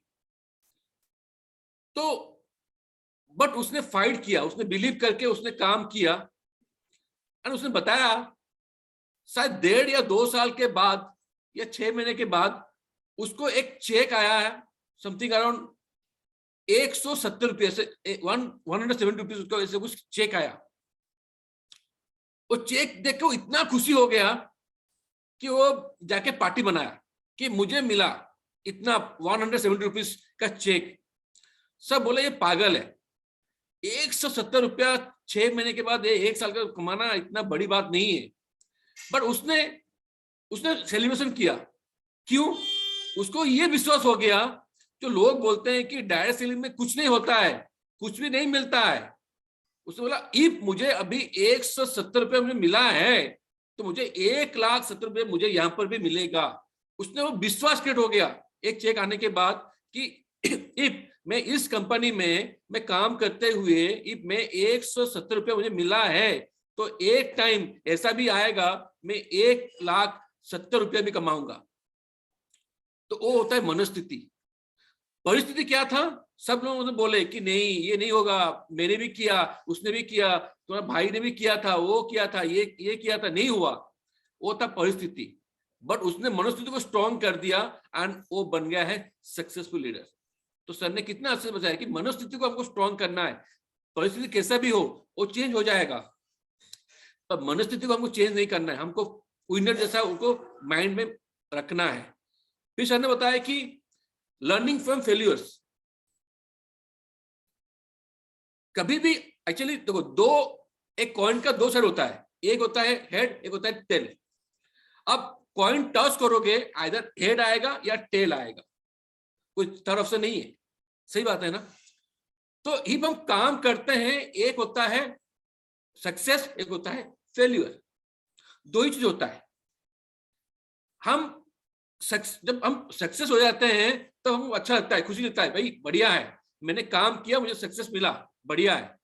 तो बट उसने फाइट किया, उसने बिलीव करके उसने काम किया, और उसने बताया शायद 1.5 या 2 साल के बाद या 6 महीने के बाद उसको एक चेक आया है, समथिंग अराउंड 170 रुपये से 170 रुपीज उसको ऐसे कुछ चेक आया। वो चेक देख के इतना खुशी हो गया कि वो जाके पार्टी बनाया कि मुझे मिला इतना 170 रुपीज का चेक। सब बोले ये पागल है, 170 रुपया 6 महीने के बाद, 1 साल का कमाना इतना बड़ी बात नहीं है। बट उसने सेलिब्रेशन किया। क्यों? उसको ये विश्वास हो गया, जो लोग बोलते हैं कि डायरेक्ट सेलिंग में कुछ नहीं होता है, कुछ भी नहीं मिलता है। उसने बोला इफ मुझे अभी 170 रुपये मुझे मिला है तो मुझे 1,70,000 रुपये मुझे यहाँ पर भी मिलेगा। उसने वो विश्वास क्रिएट हो गया एक चेक आने के बाद कि इफ मैं इस कंपनी में मैं काम करते हुए इफ मैं 170 रुपये मुझे मिला है तो एक टाइम ऐसा भी आएगा मैं 1,70,000 रुपये भी कमाऊंगा। तो वो होता है मनस्थिति। परिस्थिति क्या था? सब लोगों ने बोले कि नहीं ये नहीं होगा, मैंने भी किया, उसने भी किया, तुम्हारा भाई ने भी किया था, वो किया था, ये किया था, नहीं हुआ। वो था परिस्थिति। बट उसने मनस्थिति को स्ट्रॉन्ग कर दिया एंड वो बन गया है सक्सेसफुल लीडर। तो सर ने कितना अच्छे से बताया कि मनस्थिति को हमको स्ट्रॉन्ग करना है। परिस्थिति कैसा भी हो वो चेंज हो जाएगा, पर मनस्थिति को हमको चेंज नहीं करना है, हमको विनर जैसा उनको माइंड में रखना है। फिर सर ने बताया कि लर्निंग फ्रॉम फेल्यूर्स। कभी भी एक्चुअली देखो, एक कॉइन का 2 साइड होता है, एक होता है हेड, एक होता है टेल। अब कॉइन टॉस करोगे, आइदर हेड आएगा या टेल आएगा, कोई थर्ड ऑप्शन नहीं है। सही बात है ना? तो जब हम काम करते हैं, एक होता है सक्सेस, एक होता है फेल्यूर। 2 ही चीज होता है। जब हम सक्सेस हो जाते हैं तो हमको अच्छा लगता है, खुशी लगता है, भाई बढ़िया है, मैंने काम किया, मुझे सक्सेस मिला, बढ़िया है।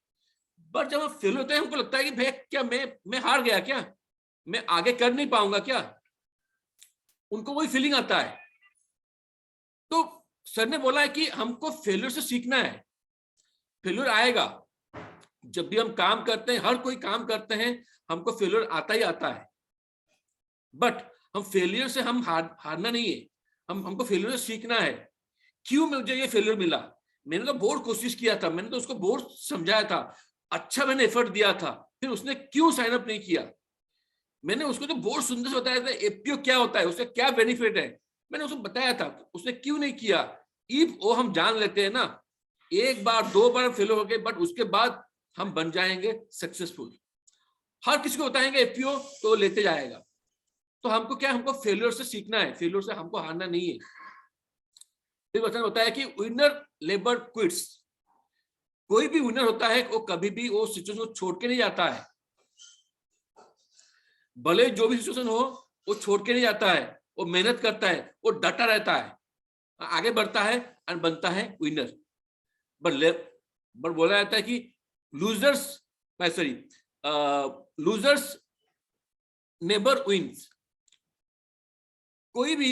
बट जब हम फेल होते हैं हमको लगता है कि भाई क्या मैं हार गया, क्या मैं आगे कर नहीं पाऊंगा क्या? उनको वही फीलिंग आता है। तो सर ने बोला है कि हमको फेल्यूर से सीखना है। फेल्यूर आएगा, जब भी हम काम करते हैं, हर कोई काम करते हैं, हमको फेल्यूर आता ही आता है। बट हम फेलियर से हम हारना नहीं है, हमको फेलियर से सीखना है। क्यों मुझे ये फेलियर मिला? मैंने तो बहुत कोशिश किया था, मैंने तो उसको बहुत समझाया था, अच्छा मैंने एफर्ट दिया था, फिर उसने क्यों साइन अप नहीं किया? मैंने उसको तो बहुत सुंदर से बताया था एपीओ क्या होता है, उसका क्या बेनिफिट है, मैंने उसको बताया था, उसने क्यों नहीं किया? इफ वो हम जान लेते हैं ना, 1 बार 2 बार फेल हो गए, बट उसके बाद हम बन जाएंगे सक्सेसफुल। हर किसी को बताएंगे एपीओ तो लेते जाएगा। तो हमको क्या, हमको फेल्योर से सीखना है, फेल्योर से हमको हारना नहीं है। फिर वचन होता है कि विनर लेबर क्विट्स। कोई भी विनर होता है वो कभी भी वो सिचुएशन को छोड़ के नहीं जाता है, भले जो भी सिचुएशन हो वो छोड़ के नहीं जाता है, वो मेहनत करता है, वो डटा रहता है, आगे बढ़ता है और बनता है विनर। बट बोला जाता है कि लूजर्स नेबर विंस। कोई भी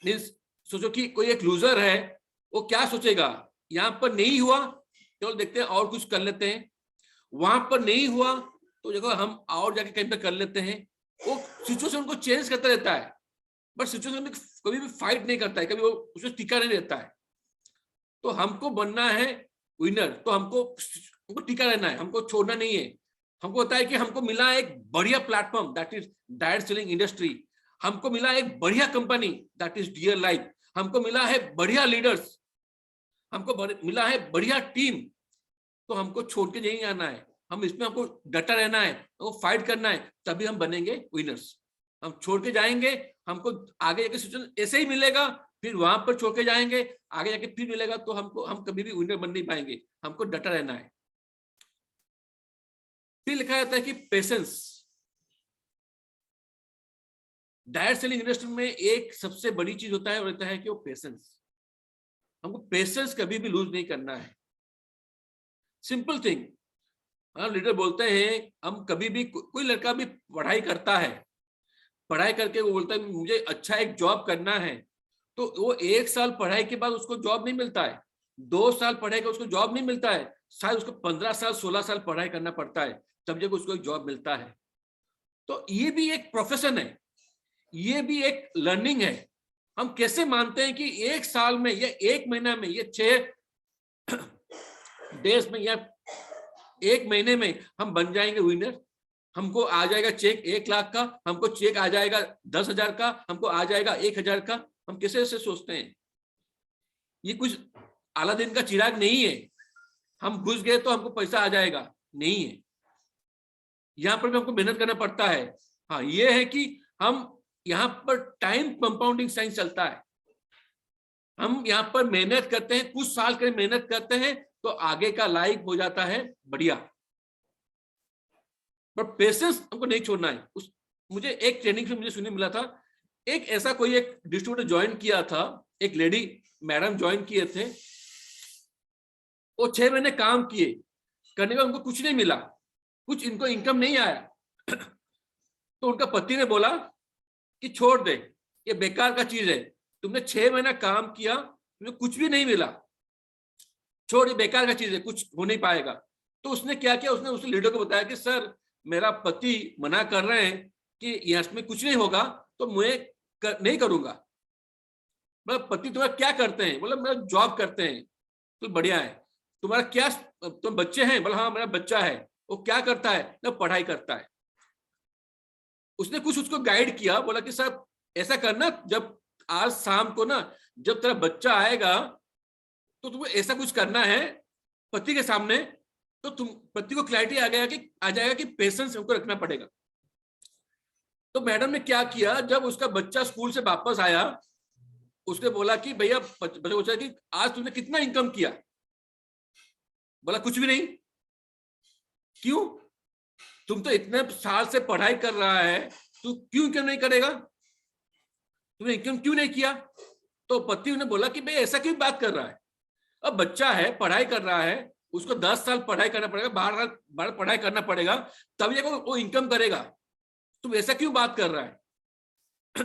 मीन्स सोचो कि कोई एक लूजर है, वो क्या सोचेगा, यहां पर नहीं हुआ चलो देखते हैं और कुछ कर लेते हैं, वहां पर नहीं हुआ तो देखो हम और जाके कहीं पर कर लेते हैं। वो सिचुएशन को चेंज करता रहता है, बट सिचुएशन में कभी भी फाइट नहीं करता है, कभी वो उसमें टिका नहीं रहता है। तो हमको बनना है विनर, तो हमको टिका रहना है, हमको छोड़ना नहीं है। हमको होता है कि हमको मिला एक बढ़िया platform, that is direct selling industry. हमको मिला एक बढ़िया company, that is dear life. हमको मिला है बढ़िया लीडर्स, हमको मिला है बढ़िया टीम। तो हमको छोड़ के नहीं आना है, हम इसमें हमको डटा रहना है, हमको फाइट करना है, तभी हम बनेंगे विनर्स। हम छोड़ के जाएंगे, हमको आगे जाके सिचुएशन ऐसे ही मिलेगा, फिर वहां पर छोड़ के जाएंगे, आगे जाके फिर मिलेगा, तो हम कभी भी विनर बन नहीं पाएंगे। हमको डटा रहना है। फिर लिखा जाता है कि पेशेंस। डायरेक्ट सेलिंग इंडस्ट्री में एक सबसे बड़ी चीज होता है, वो रहता है कि वो पेशेंस। हमको पेशेंस कभी भी लूज नहीं करना है। सिंपल थिंग, लीडर बोलते हैं, हम कभी भी कोई लड़का भी पढ़ाई करता है, पढ़ाई करके वो बोलता है मुझे अच्छा एक जॉब करना है, तो वो 1 साल पढ़ाई के बाद उसको जॉब नहीं मिलता है, 2 साल पढ़ाई के उसको जॉब नहीं मिलता है, शायद उसको 15 साल 16 साल पढ़ाई करना पड़ता है, तब जब उसको एक जॉब मिलता है। तो ये भी एक प्रोफेशन है, ये भी एक लर्निंग है। हम कैसे मानते हैं कि 1 साल में या 1 महीना में या 6 डेज में या 1 महीने में हम बन जाएंगे विनर? हमको आ जाएगा चेक 1 लाख का, हमको चेक आ जाएगा 10,000 का, हमको आ जाएगा 1,000 का? हम कैसे ऐसे सोचते हैं? ये कुछ अलादीन का चिराग नहीं है, हम घुस गए तो हमको पैसा आ जाएगा, नहीं है। यहाँ पर भी हमको मेहनत करना पड़ता है। हाँ, ये है कि हम यहाँ पर टाइम कंपाउंडिंग साइंस चलता है। हम यहाँ पर मेहनत करते हैं, कुछ साल के मेहनत करते हैं, तो आगे का लाइफ हो जाता है बढ़िया। पर पेशेंस हमको नहीं छोड़ना है। मुझे एक ट्रेनिंग से मुझे सुनने मिला था, एक ऐसा कोई एक डिस्ट्रीब्यूटर ज्वाइन किया था, एक लेडी मैडम ज्वाइन किए थे, वो 6 महीने काम किए, करने के बाद उनको कुछ नहीं मिला, कुछ इनको इनकम नहीं आया। तो उनका पति ने बोला कि छोड़ दे, ये बेकार का चीज है, तुमने 6 महीना काम किया, तुम्हें कुछ भी नहीं मिला, छोड़, ये बेकार का चीज है, कुछ हो नहीं पाएगा। तो उसने क्या किया, उसने उस लीडर को बताया कि सर मेरा पति मना कर रहे हैं कि इसमें कुछ नहीं होगा, तो मैं नहीं करूंगा। मतलब पति तुम्हारा क्या करते हैं? बोला मेरा जॉब करते हैं। तो बढ़िया है, तुम्हारा क्या, तुम बच्चे हैं? बोला हाँ मेरा बच्चा है। वो क्या करता है? ना पढ़ाई करता है। उसने कुछ उसको गाइड किया, बोला कि सर ऐसा करना, जब आज शाम को ना जब तेरा बच्चा आएगा तो तुम्हें ऐसा कुछ करना है पति के सामने, तो तुम पति को क्लैरिटी आ जाएगा कि पेशेंस हमको रखना पड़ेगा। तो मैडम ने क्या किया, जब उसका बच्चा स्कूल से वापस आया, उसने बोला कि भैया, बच्चा पूछा कि आज तुमने कितना इनकम किया? बोला कुछ भी नहीं। क्यों? तुम तो इतने साल से पढ़ाई कर रहा है, तू क्यों इनकम नहीं करेगा? तुमने इनकम क्यों नहीं किया? तो पति ने बोला कि भाई ऐसा क्यों बात कर रहा है? अब बच्चा है, पढ़ाई कर रहा है, उसको 10 साल पढ़ाई करना पड़ेगा, 12 पढ़ाई करना पड़ेगा, तब ये वो इनकम करेगा। तुम ऐसा क्यों बात कर रहा है?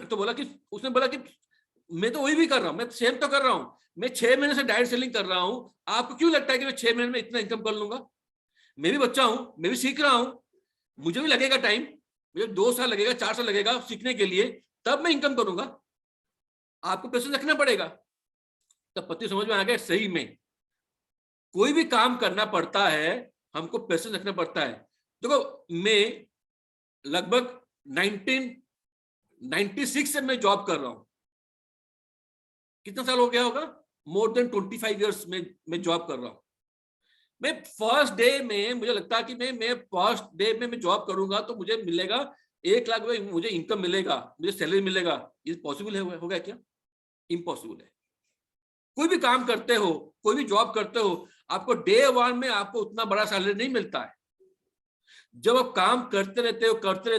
तो बोला कि उसने बोला कि मैं तो वही भी कर रहा हूं, मैं सेम तो कर रहा हूं, मैं 6 महीने से डायरेक्ट सेलिंग कर रहा हूं, आपको क्यों लगता है कि मैं 6 महीने में इतना इनकम कर लूंगा? मैं भी बच्चा हूं, मैं भी सीख रहा हूं, मुझे भी लगेगा टाइम, मुझे 2 साल लगेगा, 4 साल लगेगा सीखने के लिए, तब मैं इनकम करूंगा। आपको पैसे रखना पड़ेगा। तब पति समझ में आ गया, सही में कोई भी काम करना पड़ता है, हमको पैसे रखना पड़ता है। देखो मैं लगभग 1996 से मैं जॉब कर रहा हूं। कितना साल हो गया होगा? मोर देन 25 ईयर्स में मैं जॉब कर रहा हूं। मैं फर्स्ट डे में मुझे लगता है कि मैं फर्स्ट डे में मैं जॉब करूंगा तो मुझे मिलेगा 1 लाख रुपए, मुझे इनकम मिलेगा, मुझे सैलरी मिलेगा। ये पॉसिबल है होगा क्या? इम्पॉसिबल है। कोई भी काम करते हो, कोई भी जॉब करते हो, आपको डे 1 में आपको उतना बड़ा सैलरी नहीं मिलता है। जब आप काम करते रहते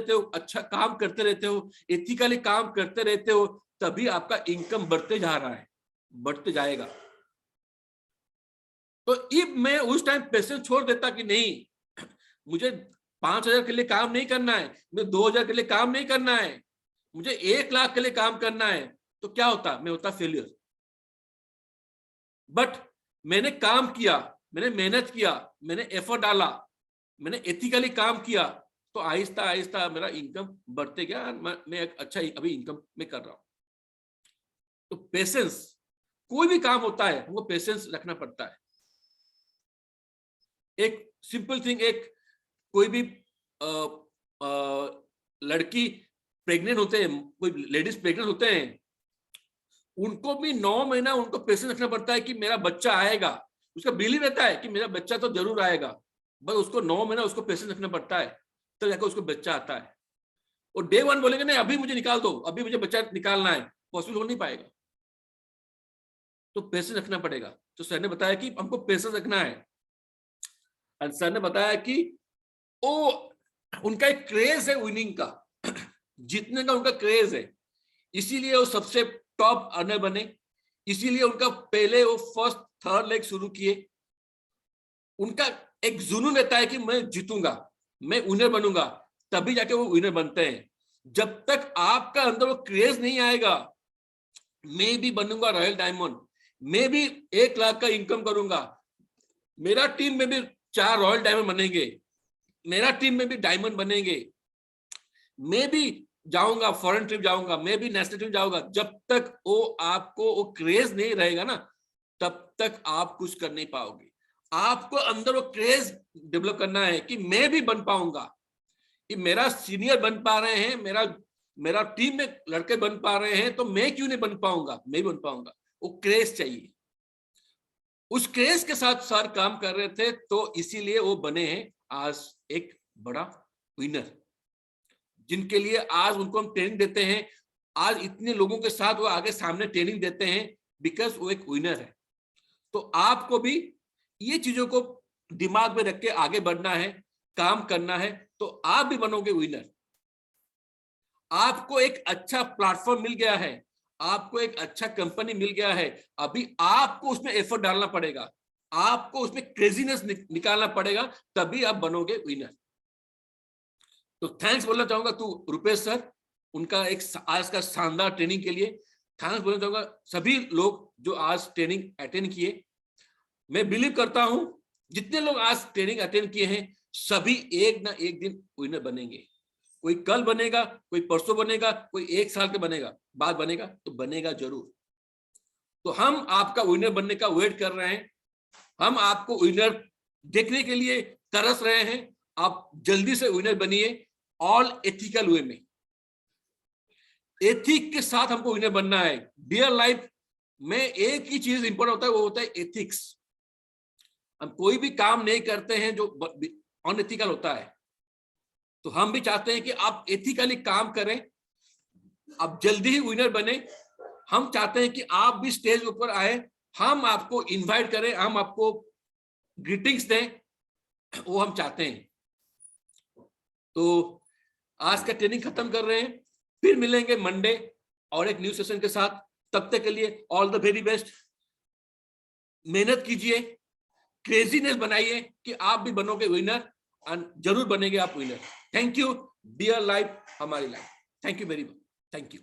हो, अच्छा काम करते रहते हो, एथिकली काम करते रहते हो, तभी आपका इनकम बढ़ते जा रहा है, बढ़ते जाएगा। तो मैं उस टाइम पैसे छोड़ देता कि नहीं, मुझे 5,000 के लिए काम नहीं करना है, मुझे 2,000 के लिए काम नहीं करना है, मुझे 1 लाख के लिए काम करना है, तो क्या होता? मैं होता फेलियर। बट मैंने काम किया, मैंने मेहनत किया, मैंने एफर्ट डाला, मैंने एथिकली काम किया, तो आहिस्ता आहिस्ता मेरा इनकम बढ़ते गया, मैं एक अच्छा अभी इनकम में कर रहा हूं। तो पेशेंस, कोई भी काम होता है हमको पेशेंस रखना पड़ता है। एक सिंपल थिंग, एक कोई भी लड़की प्रेग्नेंट होते हैं, कोई लेडीज प्रेग्नेंट होते हैं, उनको भी 9 महीना उनको पेशेंस रखना पड़ता है कि मेरा बच्चा आएगा। उसका बिलीव रहता है कि मेरा बच्चा तो जरूर आएगा, बस उसको 9 महीना उसको पेशेंस रखना पड़ता है, तब जाकर उसको बच्चा आता है। और डे 1 बोलेंगे नहीं अभी मुझे निकाल दो, अभी मुझे बच्चा निकालना है, पॉसिबल हो नहीं पाएगा। तो पेशेंस रखना पड़ेगा। तो सर ने बताया कि हमको पेशेंस रखना है। और सर ने बताया कि ओ उनका एक क्रेज है विनिंग का, जीतने का उनका क्रेज है, इसीलिए वो सबसे टॉप अर्नर बने, इसीलिए उनका पहले वो फर्स्ट थर्ड लेग शुरू किए। उनका एक जुनून रहता है कि मैं जीतूंगा, मैं विनर बनूंगा, तभी जाके वो विनर बनते हैं। जब तक आपका अंदर वो क्रेज नहीं आएगा, मैं भी बनूंगा रॉयल डायमंड, मैं भी 1 लाख का इनकम करूंगा, मेरा टीम में भी 4 रॉयल डायमंड बनेंगे, मेरा टीम में भी डायमंड बनेंगे, मैं भी जाऊंगा फॉरेन ट्रिप जाऊंगा, मैं भी नेशनल ट्रिप जाऊंगा, जब तक वो आपको वो क्रेज नहीं रहेगा ना, तब तक आप कुछ कर नहीं पाओगे। आपको अंदर वो क्रेज डेवलप करना है कि मैं भी बन पाऊंगा, कि मेरा सीनियर बन पा रहे हैं, मेरा टीम में लड़के बन पा रहे हैं, तो मैं क्यों नहीं बन पाऊंगा, मैं बन पाऊंगा। वो क्रेज चाहिए। उस क्रेज के साथ सर काम कर रहे थे, तो इसीलिए वो बने हैं आज एक बड़ा विनर, जिनके लिए आज उनको हम ट्रेनिंग देते हैं। आज इतने लोगों के साथ वो आगे सामने ट्रेनिंग देते हैं, बिकॉज वो एक विनर है। तो आपको भी ये चीजों को दिमाग में रख के आगे बढ़ना है, काम करना है, तो आप भी बनोगे विनर। आपको एक अच्छा प्लेटफॉर्म मिल गया है, आपको एक अच्छा कंपनी मिल गया है, अभी आपको उसमें एफर्ट डालना पड़ेगा, आपको उसमें क्रेजीनेस निकालना पड़ेगा, तभी आप बनोगे विनर। तो थैंक्स बोलना चाहूंगा टू रुपेश सर, उनका एक आज का शानदार ट्रेनिंग के लिए थैंक्स बोलना चाहूंगा। सभी लोग जो आज ट्रेनिंग अटेंड किए, मैं बिलीव करता हूं जितने लोग आज ट्रेनिंग अटेंड किए हैं, सभी एक ना एक दिन विनर बनेंगे। कोई कल बनेगा, कोई परसों बनेगा, कोई 1 साल के बनेगा बाद बनेगा, तो बनेगा जरूर। तो हम आपका विनर बनने का वेट कर रहे हैं, हम आपको विनर देखने के लिए तरस रहे हैं। आप जल्दी से विनर बनिए, ऑल एथिकल वे में, एथिक के साथ हमको विनर बनना है। डियर लाइफ में एक ही चीज इंपॉर्टेंट होता है, वो होता है एथिक्स। हम कोई भी काम नहीं करते हैं जो अनएथिकल होता है, तो हम भी चाहते हैं कि आप एथिकली काम करें, आप जल्दी ही विनर बने। हम चाहते हैं कि आप भी स्टेज ऊपर आए, हम आपको इनवाइट करें, हम आपको ग्रीटिंग्स दें, वो हम चाहते हैं। तो आज का ट्रेनिंग खत्म कर रहे हैं, फिर मिलेंगे मंडे और एक न्यू सेशन के साथ। तब तक के लिए ऑल द वेरी बेस्ट। मेहनत कीजिए, क्रेजीनेस बनाइए कि आप भी बनोगे विनर, और जरूर बनेंगे आप winner. Thank you. Dear life, हमारी life. Thank you very much. Thank you.